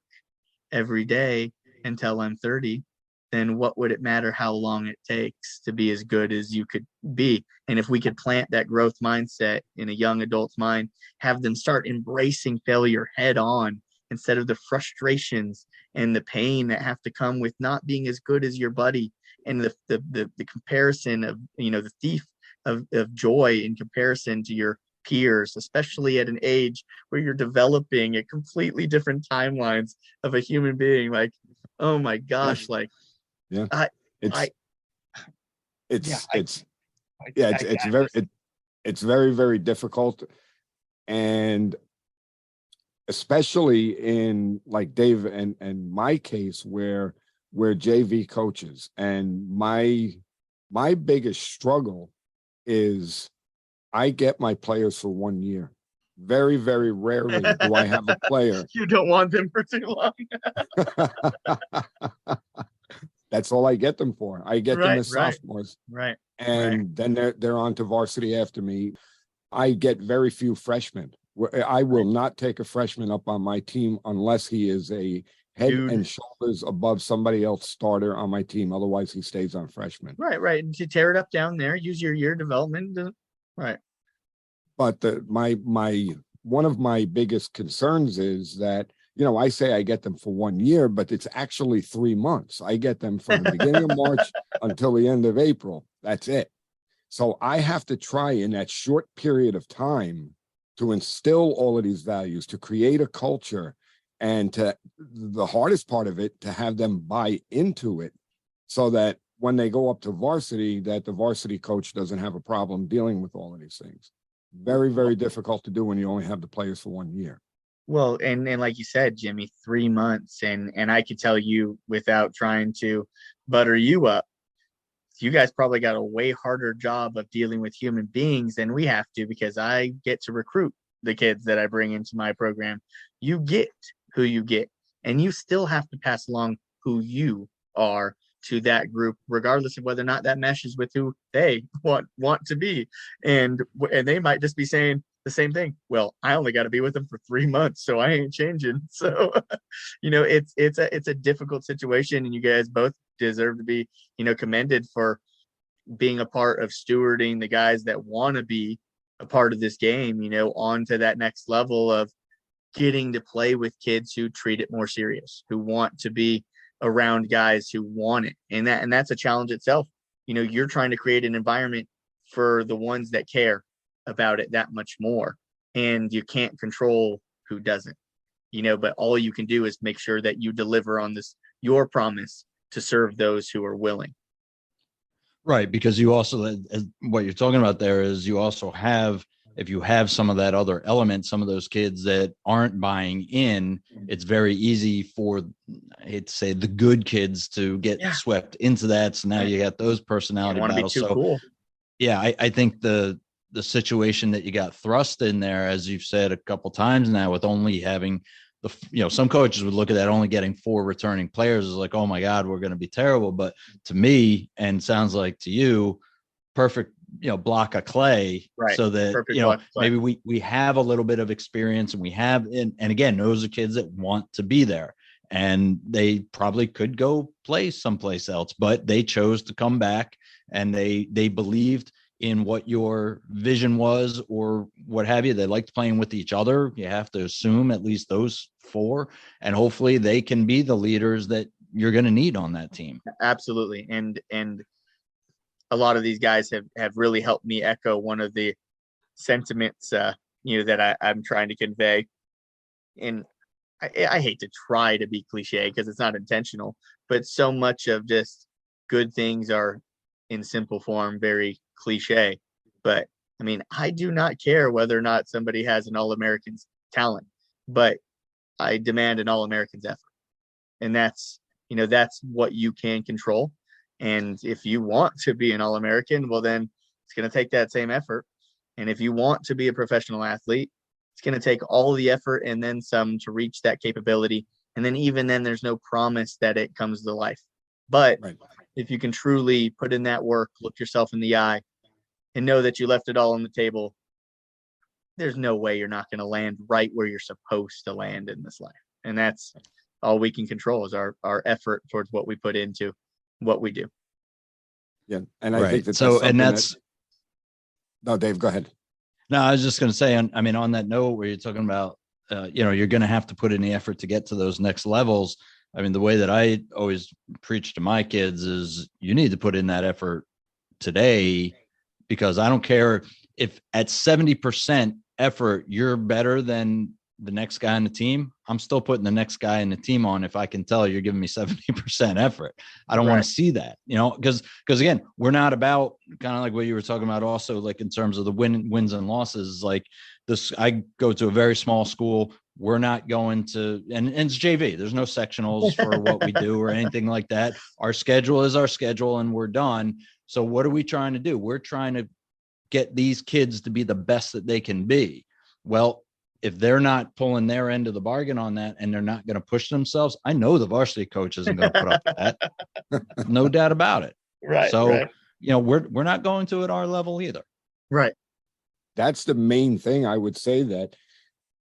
every day until I'm 30, then what would it matter how long it takes to be as good as you could be? And if we could plant that growth mindset in a young adult's mind, have them start embracing failure head on instead of the frustrations and the pain that have to come with not being as good as your buddy, and the comparison of, you know, the thief of joy in comparison to your peers, especially at an age where you're developing a completely different timelines of a human being. Like, oh my gosh, like, it's very, very difficult. And especially in like Dave and my case where we're JV coaches, and my biggest struggle is I get my players for 1 year. Very, very rarely do I have a player. You don't want them for too long. That's all I get them for. I get them as sophomores. Right. And then they're on to varsity after me. I get very few freshmen. I will not take a freshman up on my team unless he is a head and shoulders above somebody else starter on my team. Otherwise, he stays on freshman. Right. And to tear it up down there, use your year development. Right. But my one of my biggest concerns is that, you know, I say I get them for 1 year, but it's actually 3 months. I get them from the beginning of March until the end of April. That's it. So I have to try in that short period of time to instill all of these values, to create a culture, and to the hardest part of it, to have them buy into it so that when they go up to varsity, that the varsity coach doesn't have a problem dealing with all of these things. Very, very difficult to do when you only have the players for 1 year. Well, and like you said, Jimmy, 3 months. And I could tell you without trying to butter you up, you guys probably got a way harder job of dealing with human beings than we have to, because I get to recruit the kids that I bring into my program. You get who you get, and you still have to pass along who you are to that group, regardless of whether or not that meshes with who they want to be. And they might just be saying the same thing. Well, I only got to be with them for 3 months, so I ain't changing. So, you know, it's a difficult situation, and you guys both deserve to be, you know, commended for being a part of stewarding the guys that want to be a part of this game, you know, on to that next level of getting to play with kids who treat it more serious, who want to be around guys who want it. And that's a challenge itself. You know, you're trying to create an environment for the ones that care about it that much more. And you can't control who doesn't, you know, but all you can do is make sure that you deliver on your promise to serve those who are willing. Right. Because you also, what you're talking about there is you also have, if you have some of that other element, some of those kids that aren't buying in, it's very easy for, I hate to say, the good kids to get swept into that. So now you got those personality battles. So cool. Yeah, I think the situation that you got thrust in there, as you've said a couple times now, with only having some coaches would look at that only getting 4 returning players is like, oh my God, we're going to be terrible. But to me, and sounds like to you, perfect, block of clay, right? So that, maybe we have a little bit of experience, and we have, and again, those are kids that want to be there, and they probably could go play someplace else, but they chose to come back, and they believed in what your vision was or what have you. They liked playing with each other. You have to assume at least those 4, and hopefully they can be the leaders that you're going to need on that team. Absolutely. And a lot of these guys have really helped me echo one of the sentiments, that I'm trying to convey. And I hate to try to be cliche because it's not intentional, but so much of just good things are in simple form, very cliche. But I mean, I do not care whether or not somebody has an All-American's talent, but I demand an All-American's effort. And that's what you can control. And if you want to be an All-American, well, then it's going to take that same effort. And if you want to be a professional athlete, it's going to take all the effort and then some to reach that capability. And then even then, there's no promise that it comes to life. But if you can truly put in that work, look yourself in the eye, and know that you left it all on the table, there's no way you're not going to land right where you're supposed to land in this life. And that's all we can control, is our effort towards what we put into what we do. Yeah. And I think no, Dave, go ahead. No, I was just going to say, on that note where you're talking about, you're going to have to put in the effort to get to those next levels. I mean, the way that I always preach to my kids is you need to put in that effort today, because I don't care if at 70% effort, you're better than the next guy on the team. I'm still putting the next guy in the team on if I can tell you're giving me 70% effort. I don't want to see that, because again, we're not about, kind of like what you were talking about also, like in terms of the wins and losses, like this, I go to a very small school. We're not going to, and it's JV. There's no sectionals for what we do or anything like that. Our schedule is our schedule, and we're done. So what are we trying to do? We're trying to get these kids to be the best that they can be. Well, if they're not pulling their end of the bargain on that, and they're not going to push themselves, I know the varsity coach isn't going to put up with that. No doubt about it. Right. So, we're not going to at our level either. Right. That's the main thing I would say that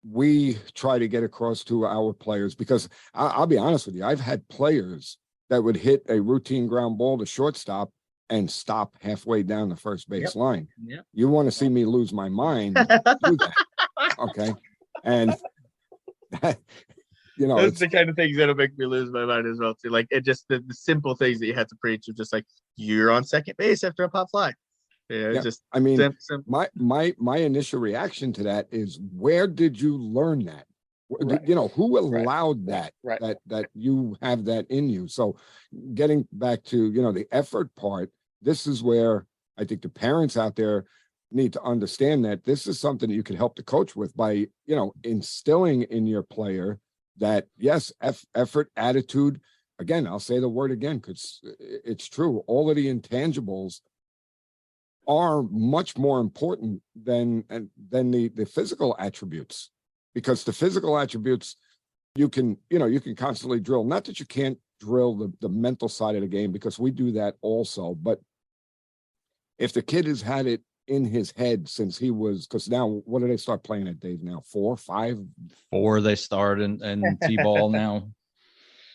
we try to get across to our players, because I'll be honest with you, I've had players that would hit a routine ground ball to shortstop and stop halfway down the first base line. Yep. You want to see me lose my mind? Do that. Okay. And that, that's the kind of things that'll make me lose my mind as well too. Like, it just, the simple things that you have to preach are just like, you're on second base after a pop fly. Just, I mean, my initial reaction to that is, where did you learn that? Right. Who allowed that you have that in you? So getting back to, the effort part, this is where I think the parents out there need to understand that this is something that you can help the coach with by, instilling in your player that, yes, effort, attitude. Again, I'll say the word again, because it's true. All of the intangibles are much more important than the physical attributes, because the physical attributes you can constantly drill. Not that you can't drill the mental side of the game, because we do that also. But if the kid has had it in his head since he was, because now what do they start playing at, Dave? Now 4, 5? 4 they start in T-ball now.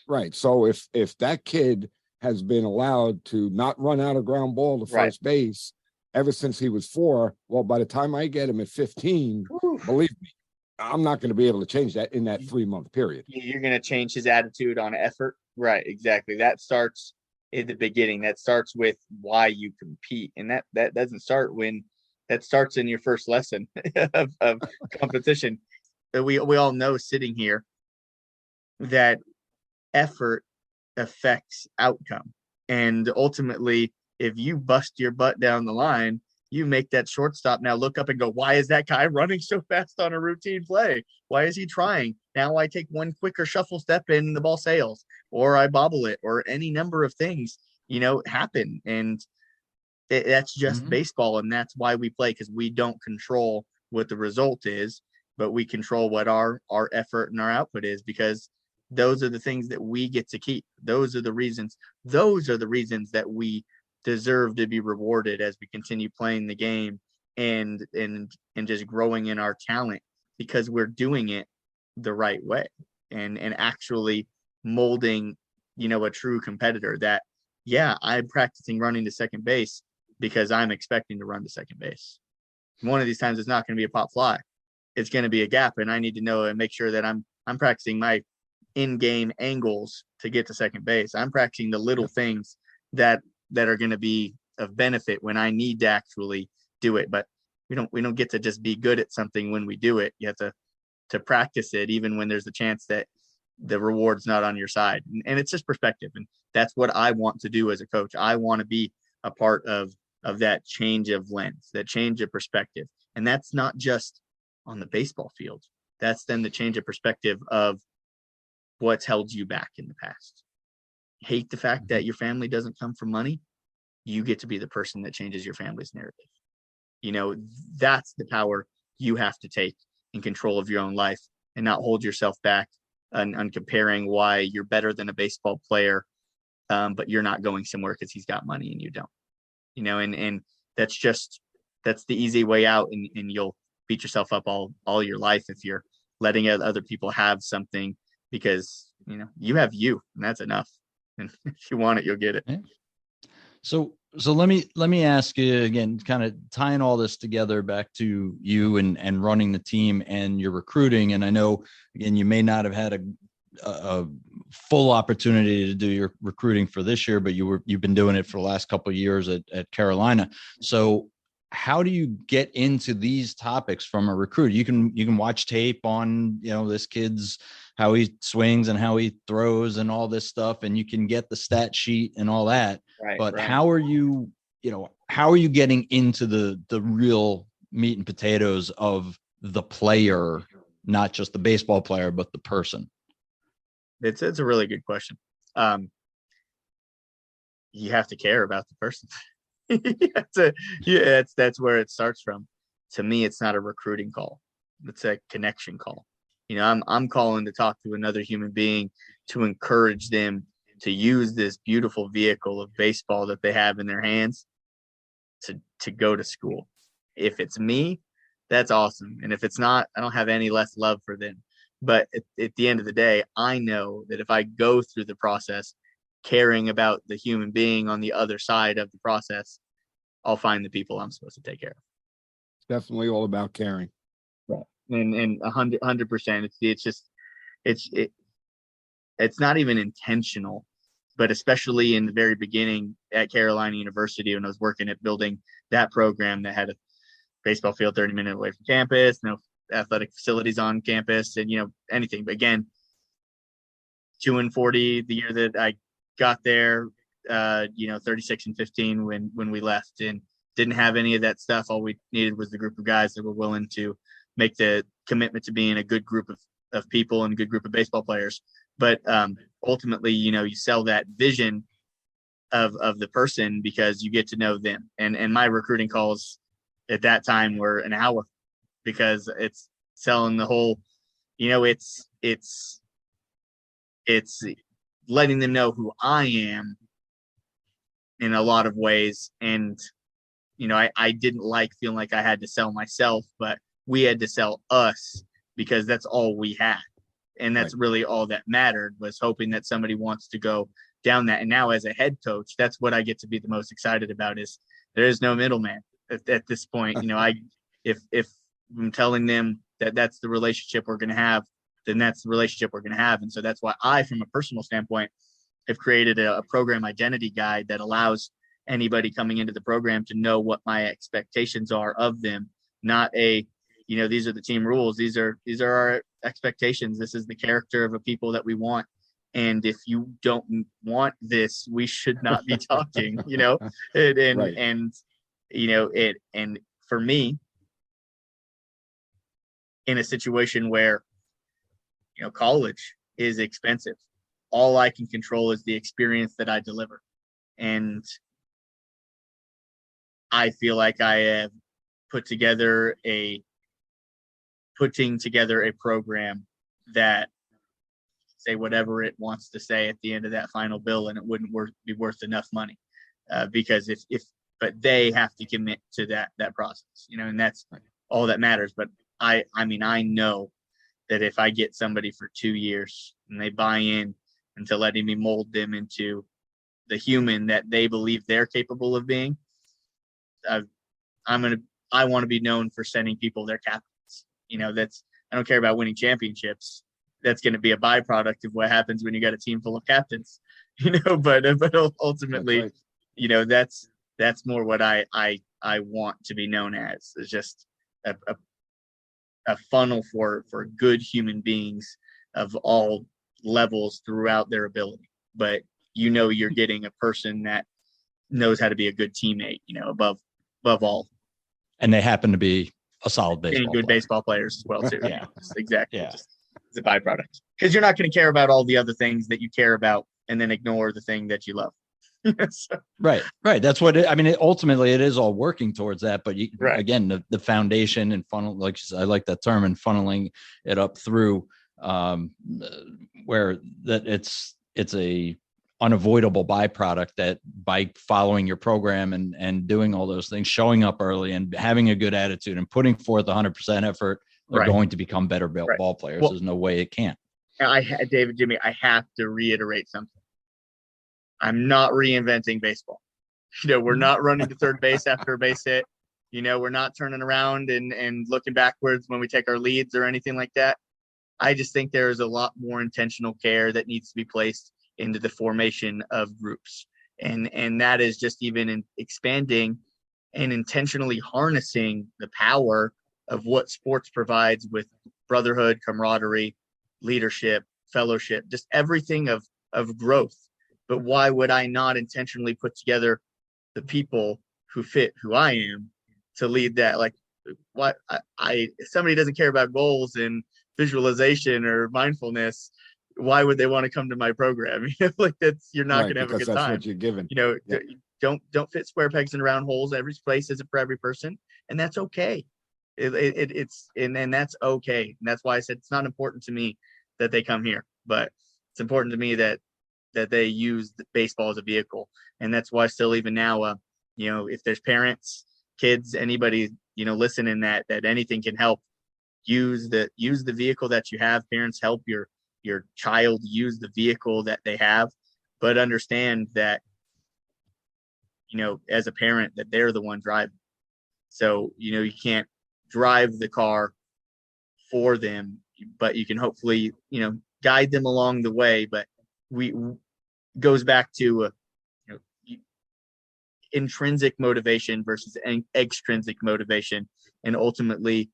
Right. So if that kid has been allowed to not run out of ground ball to first base ever since he was 4, well, by the time I get him at 15, believe me, I'm not going to be able to change that in that 3-month period. You're going to change his attitude on effort. Right. Exactly. That starts in the beginning. That starts with why you compete. And that doesn't start when that starts in your first lesson of competition. We all know sitting here that effort affects outcome. And ultimately, if you bust your butt down the line, you make that shortstop now look up and go, why is that guy running so fast on a routine play? Why is he trying? Now I take one quicker shuffle step and the ball sails, or I bobble it, or any number of things, happen. And that's just baseball. And that's why we play, because we don't control what the result is, but we control what our effort and our output is, because those are the things that we get to keep. Those are the reasons that we deserve to be rewarded as we continue playing the game and just growing in our talent, because we're doing it the right way and actually molding, a true competitor that, yeah, I'm practicing running to second base because I'm expecting to run to second base. One of these times it's not going to be a pop fly. It's going to be a gap, and I need to know and make sure that I'm practicing my in-game angles to get to second base. I'm practicing the little things that are going to be of benefit when I need to actually do it. But we don't get to just be good at something when we do it. You have to practice it even when there's a chance that the reward's not on your side. And it's just perspective. And that's what I want to do as a coach. I want to be a part of that change of lens, that change of perspective. And that's not just on the baseball field. That's then the change of perspective of what's held you back in the past. Hate the fact that your family doesn't come from money. You get to be the person that changes your family's narrative. That's the power you have to take in control of your own life and not hold yourself back on comparing why you're better than a baseball player, but you're not going somewhere because he's got money and you don't. And that's the easy way out, and you'll beat yourself up all your life if you're letting other people have something, because you have you, and that's enough. And if you want it, you'll get it. Yeah. So let me ask you again, kind of tying all this together back to you and running the team and your recruiting. And I know, again, you may not have had a full opportunity to do your recruiting for this year, but you've been doing it for the last couple of years at Carolina. So how do you get into these topics from a recruit? You can watch tape on, this kid's, how he swings and how he throws and all this stuff, and you can get the stat sheet and all that. Right, but right. How are you getting into the real meat and potatoes of the player, not just the baseball player, but the person? It's a really good question. You have to care about the person. That's where it starts from. To me, it's not a recruiting call. It's a connection call. I'm calling to talk to another human being, to encourage them to use this beautiful vehicle of baseball that they have in their hands to go to school. If it's me, that's awesome. And if it's not, I don't have any less love for them. But at the end of the day, I know that if I go through the process caring about the human being on the other side of the process, I'll find the people I'm supposed to take care of. It's definitely all about caring. Right. And 100%. It's not even intentional, but especially in the very beginning at Carolina University, when I was working at building that program that had a baseball field 30 minutes away from campus, no athletic facilities on campus, and anything. But again, 2-40 the year that I got there, 36-15 when we left, and didn't have any of that stuff. All we needed was the group of guys that were willing to make the commitment to being a good group of people and a good group of baseball players. But ultimately, you sell that vision of the person because you get to know them. And my recruiting calls at that time were an hour, because it's selling the whole, it's letting them know who I am in a lot of ways. And, I didn't like feeling like I had to sell myself, but we had to sell us, because that's all we had. And that's really all that mattered, was hoping that somebody wants to go down that. And now as a head coach, that's what I get to be the most excited about, is there is no middleman at this point. If I'm telling them that's the relationship we're going to have, then that's the relationship we're going to have. And so that's why I, from a personal standpoint, have created a program identity guide that allows anybody coming into the program to know what my expectations are of them. Not a, these are the team rules. These are our expectations. This is the character of a people that we want. And if you don't want this, we should not be talking, and for me, in a situation where, college is expensive, all I can control is the experience that I deliver. And I feel like I have putting together a program that say whatever it wants to say at the end of that final bill, and it wouldn't be worth enough money, because but they have to commit to that process, and that's all that matters. But I know that if I get somebody for 2 years and they buy in into letting me mold them into the human that they believe they're capable of being, I want to be known for sending people their captains. I don't care about winning championships. That's going to be a byproduct of what happens when you got a team full of captains, but ultimately, that's more what I want to be known as. It's just a funnel for good human beings of all levels throughout their ability. But you're getting a person that knows how to be a good teammate, above all. And they happen to be a solid baseball players as well too. Yeah, exactly. Yeah. Just as a byproduct, because you're not going to care about all the other things that you care about and then ignore the thing that you love. So. Right. That's what ultimately it is all working towards that. But again, the foundation and funnel, like you said, I like that term, and funneling it up through where that it's a unavoidable byproduct that by following your program and doing all those things, showing up early and having a good attitude and putting forth 100% effort, they're going to become better ball players. Well, there's no way it can't. Jimmy, I have to reiterate something. I'm not reinventing baseball. We're not running to third base after a base hit. We're not turning around and looking backwards when we take our leads or anything like that. I just think there is a lot more intentional care that needs to be placed into the formation of groups. And that is just even in expanding and intentionally harnessing the power of what sports provides with brotherhood, camaraderie, leadership, fellowship, just everything of growth. But why would I not intentionally put together the people who fit who I am to lead that? Like, what if somebody doesn't care about goals and visualization or mindfulness, why would they want to come to my program? Like you're not going to have a good time. That's what you're given. Don't fit square pegs in round holes. Every place isn't for every person, and that's okay. It's that's okay. And that's why I said it's not important to me that they come here, but it's important to me that they use the baseball as a vehicle. And that's why still even now, if there's parents, kids, anybody, listening that anything can help, use the vehicle that you have. Parents, help your child use the vehicle that they have, but understand that, as a parent, that they're the one driving. So, you can't drive the car for them, but you can hopefully, guide them along the way. But goes back to intrinsic motivation versus extrinsic motivation. And ultimately,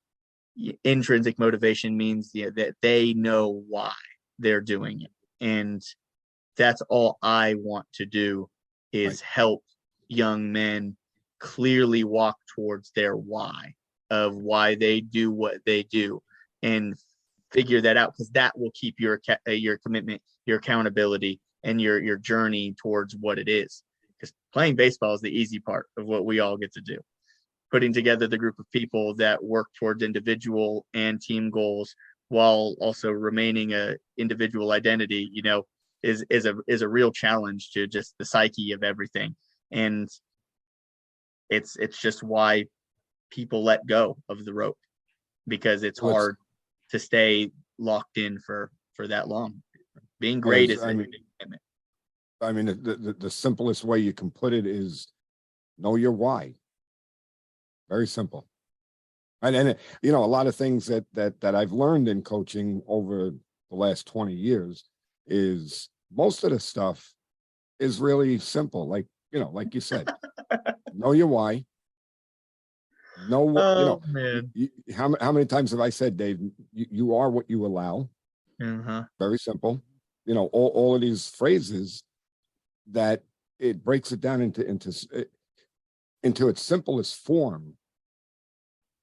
intrinsic motivation means that they know why they're doing it. And that's all I want to do is help young men clearly walk towards their why of why they do what they do and figure that out, because that will keep your commitment, your accountability, and your journey towards what it is. Because playing baseball is the easy part of what we all get to do. Putting together the group of people that work towards individual and team goals while also remaining a individual identity, is a real challenge to just the psyche of everything. And it's just why people let go of the rope, because it's hard to stay locked in for that long. Being great is everything. The simplest way you can put it is know your why. Very simple. And a lot of things that I've learned in coaching over the last 20 years is most of the stuff is really simple. Like, like you said, know your why. Know what, Oh man. How many times have I said, Dave, you are what you allow? Uh-huh. Very simple. All of these phrases that it breaks it down into its simplest form.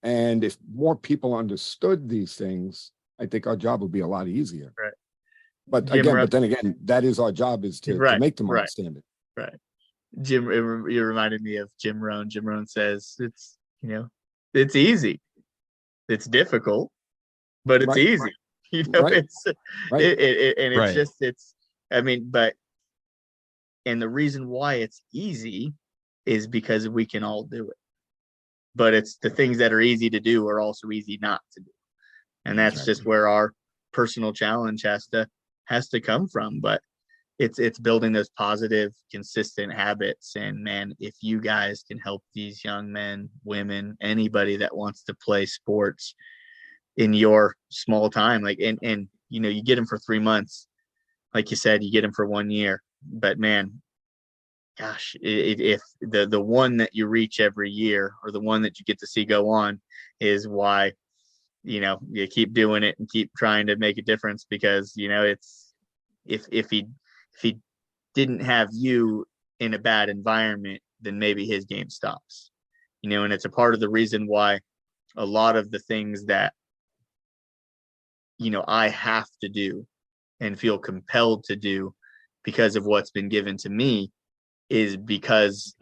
And if more people understood these things, I think our job would be a lot easier. Right. But then again, that is our job, is to make them understand it. Right. Jim, you reminded me of Jim Rohn. Jim Rohn says it's easy. It's difficult, but it's easy. Right. It's Right. just and the reason why it's easy is because we can all do it. But it's the things that are easy to do are also easy not to do. And that's just where our personal challenge has to come from. But it's building those positive, consistent habits. And man, if you guys can help these young men, women, anybody that wants to play sports in your small time, and you get them for 3 months, like you said, you get them for 1 year, but man, gosh, if the one that you reach every year, or the one that you get to see go on, is why you keep doing it and keep trying to make a difference. Because it's if he didn't have you in a bad environment, then maybe his game stops. And it's a part of the reason why a lot of the things that I have to do and feel compelled to do because of what's been given to me is because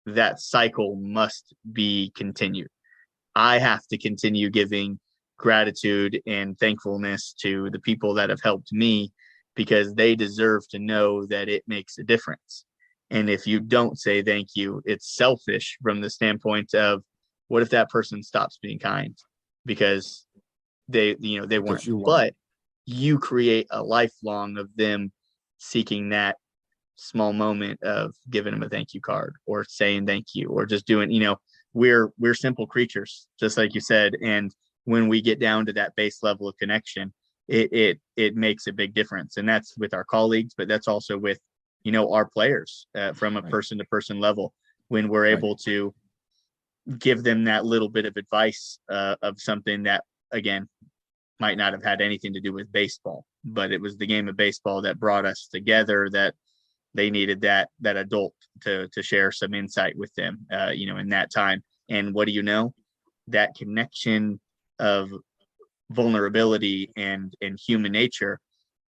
that cycle must be continued. I have to continue giving gratitude and thankfulness to the people that have helped me, because they deserve to know that it makes a difference. And if you don't say thank you, it's selfish from the standpoint of, what if that person stops being kind because they weren't? But you create a lifelong of them seeking that small moment of giving them a thank you card, or saying thank you, or just doing, we're simple creatures, just like you said. And when we get down to that base level of connection, it makes a big difference. And that's with our colleagues, but that's also with, our players, from a person to person level, when we're able to give them that little bit of advice, of something that, again, might not have had anything to do with baseball, but it was the game of baseball that brought us together, that they needed that adult to share some insight with them, in that time. And what do you know? That connection of vulnerability and human nature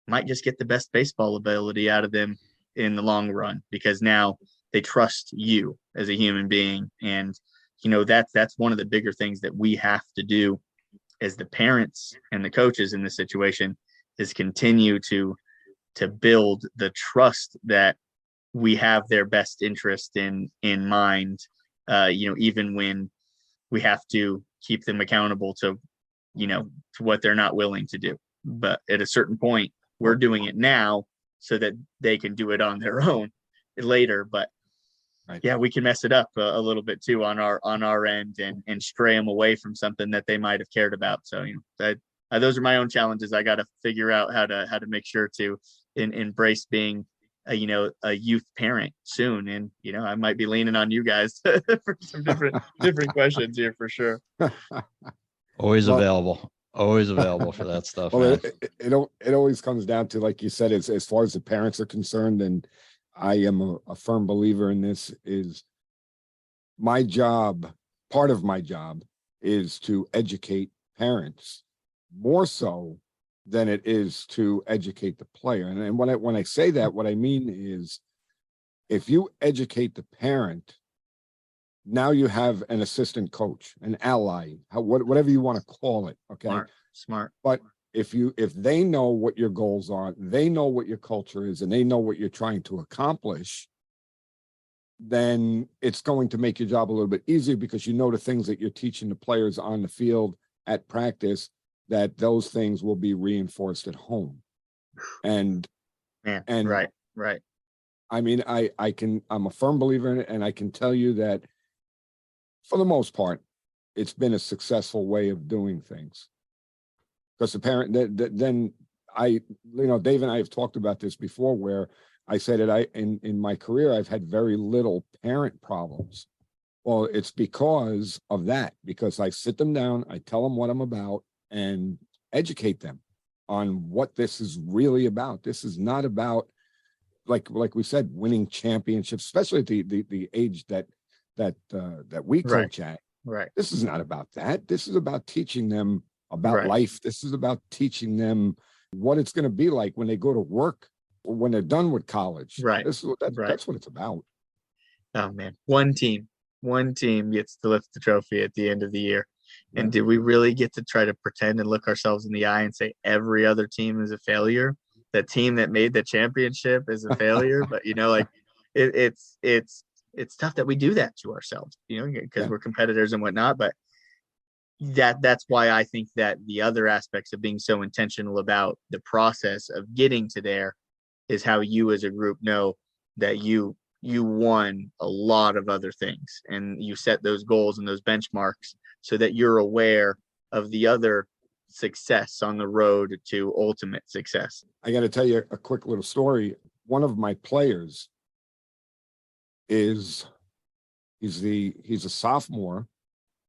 might just get the best baseball ability out of them in the long run, because now they trust you as a human being. And that's one of the bigger things that we have to do as the parents and the coaches in this situation, is continue to build the trust that we have their best interest in mind, even when we have to keep them accountable to what they're not willing to do. But at a certain point, we're doing it now so that they can do it on their own later. But yeah, we can mess it up a little bit too on our end, and stray them away from something that they might have cared about. So those are my own challenges. I got to figure out how to make sure to embrace being a youth parent soon. And I might be leaning on you guys for some different questions here, for sure. Always available for that stuff. Well, it always comes down to, like you said, as far as the parents are concerned, and I am a firm believer in this, is my job. Part of my job is to educate parents more so than it is to educate the player. And when I say that, what I mean is, if you educate the parent, now you have an assistant coach, an ally, whatever you want to call it. Okay. Smart. But if they know what your goals are, they know what your culture is, and they know what you're trying to accomplish, then it's going to make your job a little bit easier, because you know the things that you're teaching the players on the field at practice, that those things will be reinforced at home. And right. I mean, I'm a firm believer in it, and I can tell you that for the most part, it's been a successful way of doing things. Because the parent, then Dave and I have talked about this before, where I said that in my career, I've had very little parent problems. Well, it's because of that, because I sit them down, I tell them what I'm about, and educate them on what this is really about. This is not about, like we said, winning championships, especially at the age that we coach at. Right. This is not about that. This is about teaching them about life. This is about teaching them what it's going to be like when they go to work or when they're done with college. Right. That's what it's about. Oh man, one team gets to lift the trophy at the end of the year. And did we really get to try to pretend and look ourselves in the eye and say every other team is a failure? The team that made the championship is a failure. But it's tough that we do that to ourselves, because we're competitors and whatnot. But that's why I think that the other aspects of being so intentional about the process of getting to there is how you as a group know that you won a lot of other things, and you set those goals and those benchmarks so that you're aware of the other success on the road to ultimate success. I got to tell you a quick little story. One of my players he's a sophomore.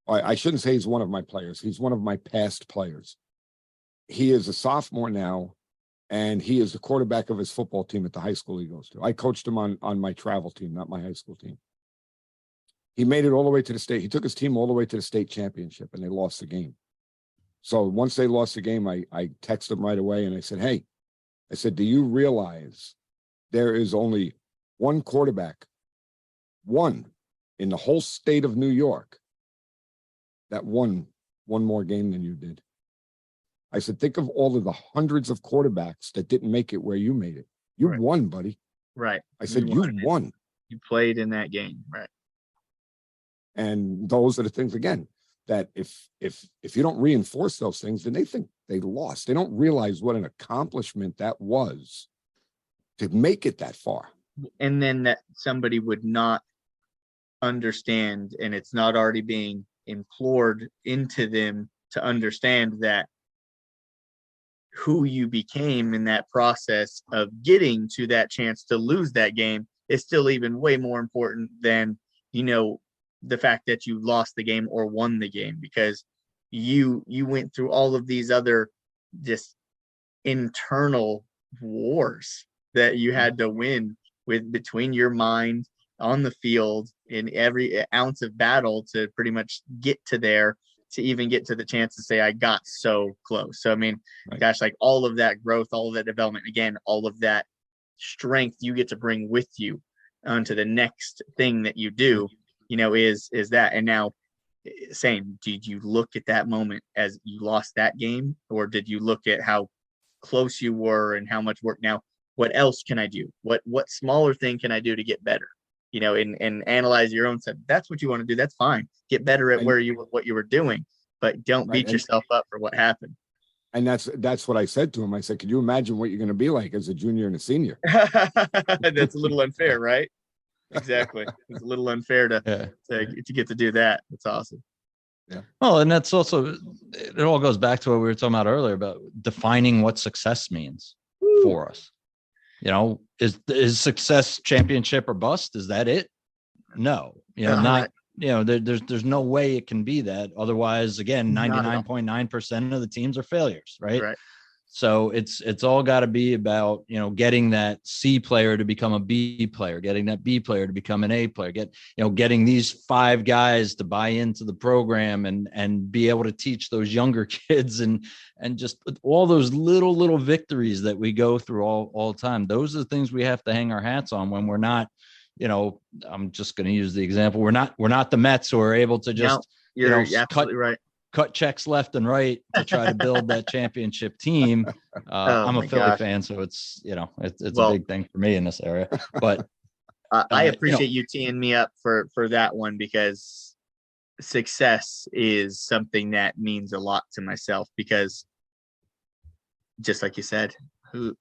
I shouldn't say he's one of my players. He's one of my past players. He is a sophomore now, and he is the quarterback of his football team at the high school he goes to. I coached him on my travel team, not my high school team. He made it all the way to the state. He took his team all the way to the state championship, and they lost the game. So once they lost the game, I texted him right away, and I said, hey, do you realize there is only one quarterback, one in the whole state of New York, that won one more game than you did? I said, think of all of the hundreds of quarterbacks that didn't make it where you made it. You won, buddy. Right. I said, you won. You played in that game. Right. And those are the things, again, that if you don't reinforce those things, then they think they lost. They don't realize what an accomplishment that was to make it that far. And then that somebody would not understand, and it's not already being implored into them to understand that who you became in that process of getting to that chance to lose that game is still even way more important than, the fact that you lost the game or won the game, because you went through all of these other just internal wars that you had to win with between your mind on the field in every ounce of battle to pretty much get to there, to even get to the chance to say, I got so close. So, I mean, gosh, like all of that growth, all of that development, again, all of that strength you get to bring with you onto the next thing that you do, is that. And now, same, did you look at that moment as you lost that game, or did you look at how close you were and how much work? Now, what else can I do? What smaller thing can I do to get better? And analyze your own stuff. That's what you want to do. That's fine. Get better at what you were doing, but don't beat yourself up for what happened. And that's what I said to him. I said, could you imagine what you're going to be like as a junior and a senior? That's a little unfair, right? Exactly. It's a little unfair to get to do that. That's awesome. Yeah. Well, and that's also, it all goes back to what we were talking about earlier about defining what success means for us. Is success championship or bust? Is that it? No, there's no way it can be that. Otherwise, again, 99.9% of the teams are failures, right? So it's all got to be about, getting that C player to become a B player, getting that B player to become an A player, getting these 5 guys to buy into the program and be able to teach those younger kids and just all those little victories that we go through all the time. Those are the things we have to hang our hats on when we're not, I'm just going to use the example. We're not the Mets who are able to just, you're absolutely right. Cut checks left and right to try to build that championship team. I'm a Philly fan, so it's it's a big thing for me in this area. But I appreciate you teeing me up for that one, because success is something that means a lot to myself, because just like you said, who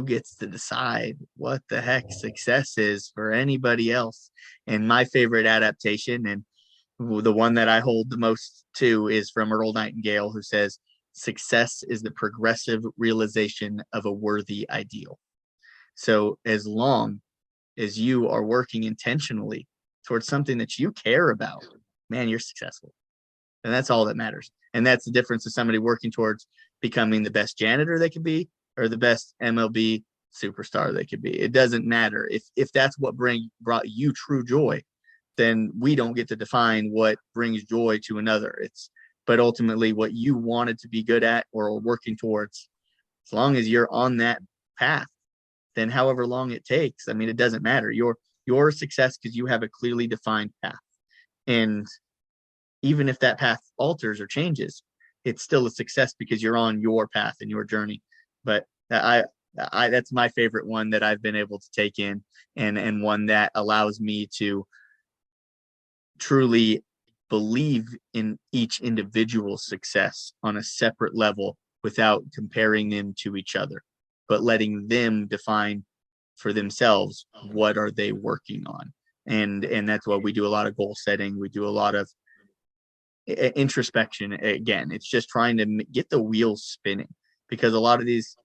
gets to decide what the heck success is for anybody else? And my favorite adaptation, and The one that I hold the most to is from Earl Nightingale, who says, "Success is the progressive realization of a worthy ideal." So as long as you are working intentionally towards something that you care about, man, you're successful. And that's all that matters. And that's the difference of somebody working towards becoming the best janitor they could be or the best MLB superstar they could be. It doesn't matter. If that's what brought you true joy, then we don't get to define what brings joy to another. But ultimately what you wanted to be good at or working towards, as long as you're on that path, then however long it takes, I mean, it doesn't matter. Your success because you have a clearly defined path. And even if that path alters or changes, it's still a success because you're on your path and your journey. But I that's my favorite one that I've been able to take in, and one that allows me to truly believe in each individual's success on a separate level without comparing them to each other, but letting them define for themselves what are they working on. And that's why we do a lot of goal setting. We do a lot of introspection. Again, it's just trying to get the wheels spinning, because a lot of these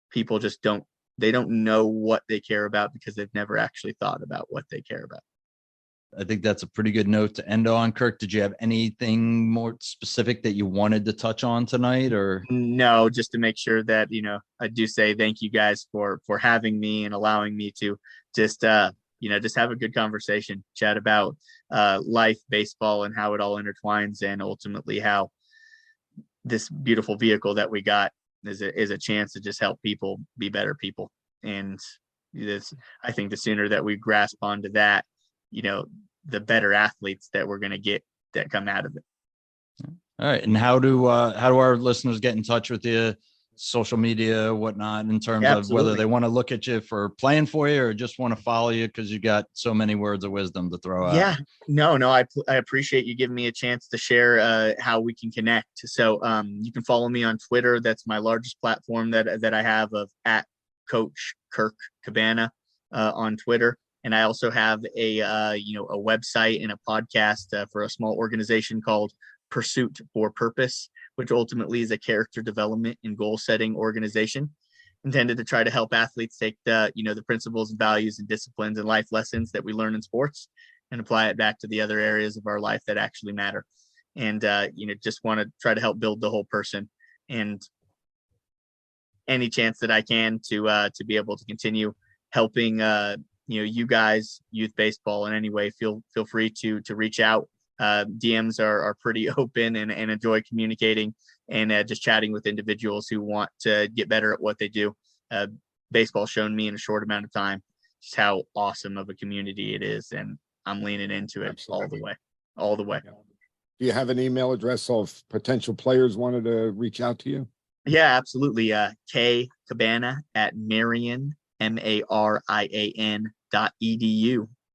people just don't know what they care about because they've never actually thought about what they care about. I think that's a pretty good note to end on. Kirk, did you have anything more specific that you wanted to touch on tonight? Or no, just to make sure that, I do say thank you guys for having me and allowing me to just have a good conversation, chat about life, baseball, and how it all intertwines, and ultimately how this beautiful vehicle that we got is a chance to just help people be better people. And I think the sooner that we grasp onto that, the better athletes that we're going to get that come out of it. All right. And how do our listeners get in touch with you, social media, whatnot, in terms of whether they want to look at you for playing for you or just want to follow you because you got so many words of wisdom to throw out? Yeah, no, I appreciate you giving me a chance to share how we can connect. So you can follow me on Twitter. That's my largest platform that I have, of at Coach Kirk Cabana on Twitter. And I also have a website and a podcast for a small organization called Pursuit for Purpose, which ultimately is a character development and goal setting organization intended to try to help athletes take the principles and values and disciplines and life lessons that we learn in sports and apply it back to the other areas of our life that actually matter. And, just want to try to help build the whole person, and any chance that I can to be able to continue helping, you guys, youth baseball in any way, feel free to reach out. DMs are pretty open, and enjoy communicating and just chatting with individuals who want to get better at what they do. Baseball's shown me in a short amount of time just how awesome of a community it is, and I'm leaning into it. Absolutely. all the way. Do you have an email address if potential players wanted to reach out to you? Yeah, absolutely. K Cabana at Marian, MARIAN.edu,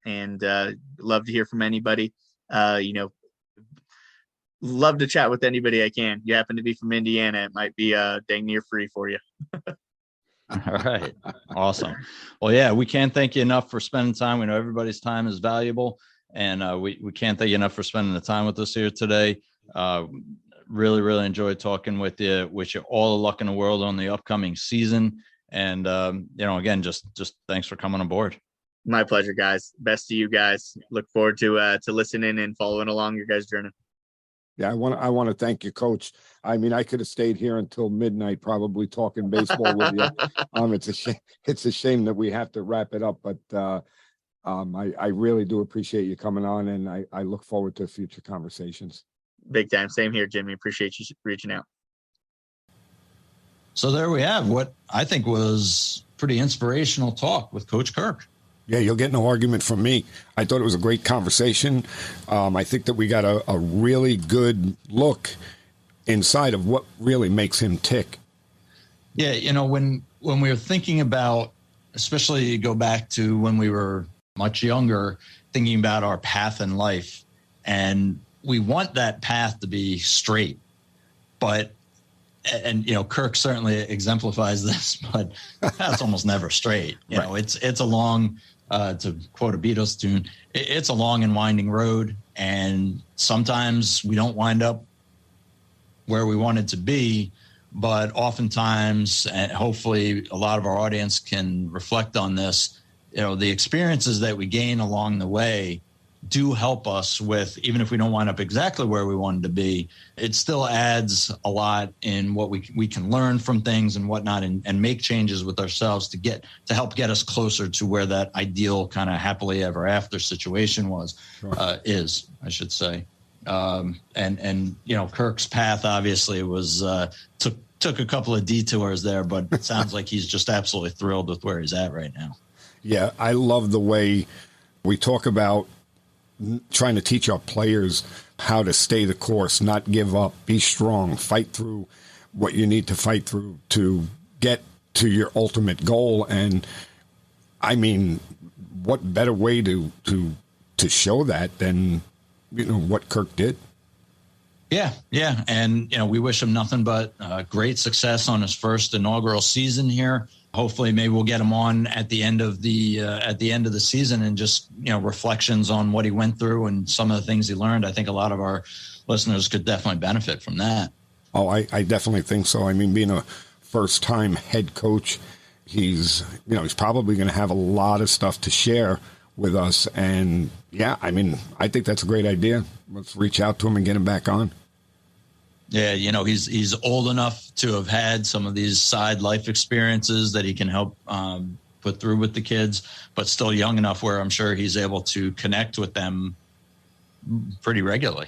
and love to hear from anybody. Love to chat with anybody I can. You happen to be from Indiana, it might be dang near free for you. All right. Awesome. Well, yeah, we can't thank you enough for spending time. We know everybody's time is valuable, and we can't thank you enough for spending the time with us here today. Really, really enjoyed talking with you. Wish you all the luck in the world on the upcoming season. And, again, just thanks for coming on board. My pleasure, guys. Best to you guys. Look forward to listening and following along your guys' journey. Yeah, I want to thank you, Coach. I mean, I could have stayed here until midnight, probably talking baseball with you. It's a shame that we have to wrap it up, but I really do appreciate you coming on, and I look forward to future conversations. Big time. Same here, Jimmy. Appreciate you reaching out. So there we have what I think was pretty inspirational talk with Coach Kirk. Yeah, you'll get no argument from me. I thought it was a great conversation. I think that we got a really good look inside of what really makes him tick. Yeah, when we were thinking about, especially go back to when we were much younger, thinking about our path in life, and we want that path to be straight, but Kirk certainly exemplifies this, but that's almost never straight. You know, it's a long, to quote a Beatles tune, it's a long and winding road. And sometimes we don't wind up where we wanted to be, but oftentimes, and hopefully a lot of our audience can reflect on this, the experiences that we gain along the way do help us with, even if we don't wind up exactly where we wanted to be, it still adds a lot in what we can learn from things and whatnot, and make changes with ourselves to help get us closer to where that ideal kind of happily ever after situation is, I should say. And Kirk's path obviously was took a couple of detours there, but it sounds like he's just absolutely thrilled with where he's at right now. Yeah, I love the way we talk about trying to teach our players how to stay the course, not give up, be strong, fight through what you need to fight through to get to your ultimate goal. And I mean, what better way to show that than what Kirk did? Yeah. And, we wish him nothing but great success on his first inaugural season here. Hopefully maybe we'll get him on at the end of the season and just, reflections on what he went through and some of the things he learned. I think a lot of our listeners could definitely benefit from that. Oh, I definitely think so. I mean, being a first time head coach, he's probably going to have a lot of stuff to share with us. And yeah, I mean, I think that's a great idea. Let's reach out to him and get him back on. Yeah, he's old enough to have had some of these side life experiences that he can help put through with the kids, but still young enough where I'm sure he's able to connect with them pretty regularly.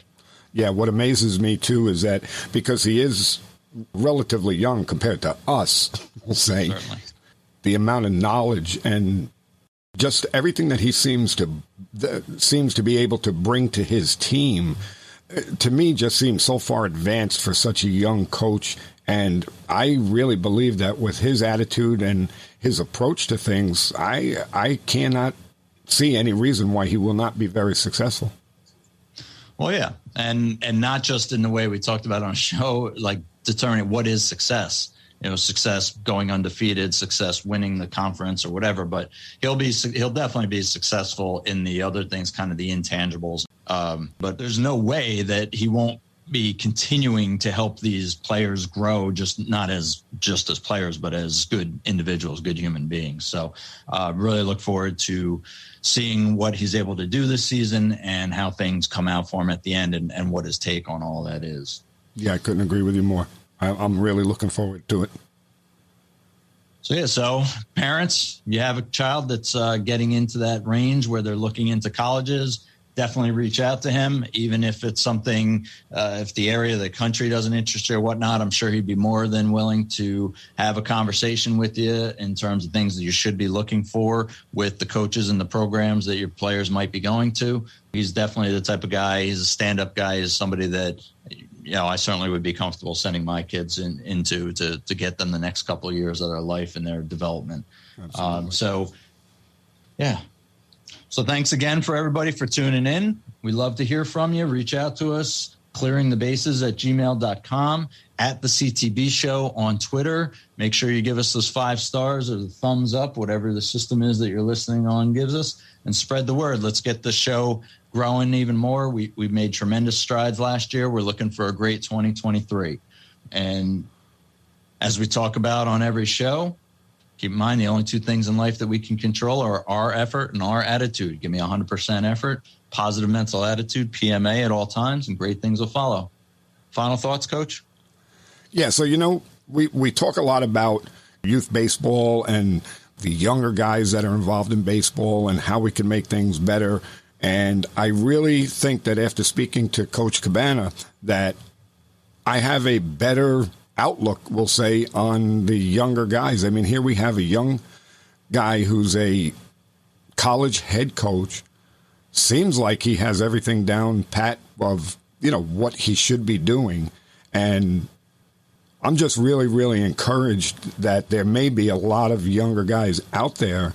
Yeah, what amazes me, too, is that because he is relatively young compared to us, we'll say, Certainly. The amount of knowledge and just everything that he seems to be able to bring to his team, to me, just seems so far advanced for such a young coach. And I really believe that with his attitude and his approach to things, I cannot see any reason why he will not be very successful. Well, yeah. And not just in the way we talked about on a show, like determining what is success. Success going undefeated, success winning the conference or whatever, but he'll definitely be successful in the other things, kind of the intangibles. But there's no way that he won't be continuing to help these players grow, not as players, but as good individuals, good human beings. So really look forward to seeing what he's able to do this season and how things come out for him at the end and what his take on all that is. Yeah, I couldn't agree with you more. I'm really looking forward to it. So parents, you have a child that's getting into that range where they're looking into colleges, definitely reach out to him, even if it's something, if the area of the country doesn't interest you or whatnot. I'm sure he'd be more than willing to have a conversation with you in terms of things that you should be looking for with the coaches and the programs that your players might be going to. He's definitely the type of guy. He's a stand-up guy. He's somebody that, I certainly would be comfortable sending my kids into to get them the next couple of years of their life and their development. So thanks again for everybody for tuning in. We love to hear from you. Reach out to us, clearingthebases@gmail.com, at the CTB Show on Twitter. Make sure you give us those 5 stars or the thumbs up, whatever the system is that you're listening on gives us, and spread the word. Let's get the show growing even more. We made tremendous strides last year. We're looking for a great 2023. And as we talk about on every show, keep in mind the only 2 things in life that we can control are our effort and our attitude. Give me 100% effort, positive mental attitude, PMA at all times, and great things will follow. Final thoughts, Coach? Yeah, so, we talk a lot about youth baseball and the younger guys that are involved in baseball and how we can make things better. And I really think that after speaking to Coach Cabana, that I have a better outlook, we'll say, on the younger guys. I mean, here we have a young guy who's a college head coach. Seems like he has everything down pat of, what he should be doing. And I'm just really, really encouraged that there may be a lot of younger guys out there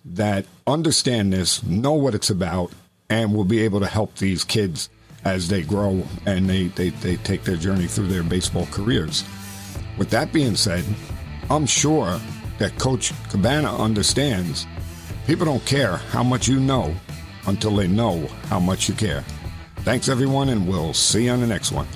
that understand this, know what it's about, and will be able to help these kids as they grow and they take their journey through their baseball careers. With that being said, I'm sure that Coach Cabana understands people don't care how much you know until they know how much you care. Thanks, everyone, and we'll see you on the next one.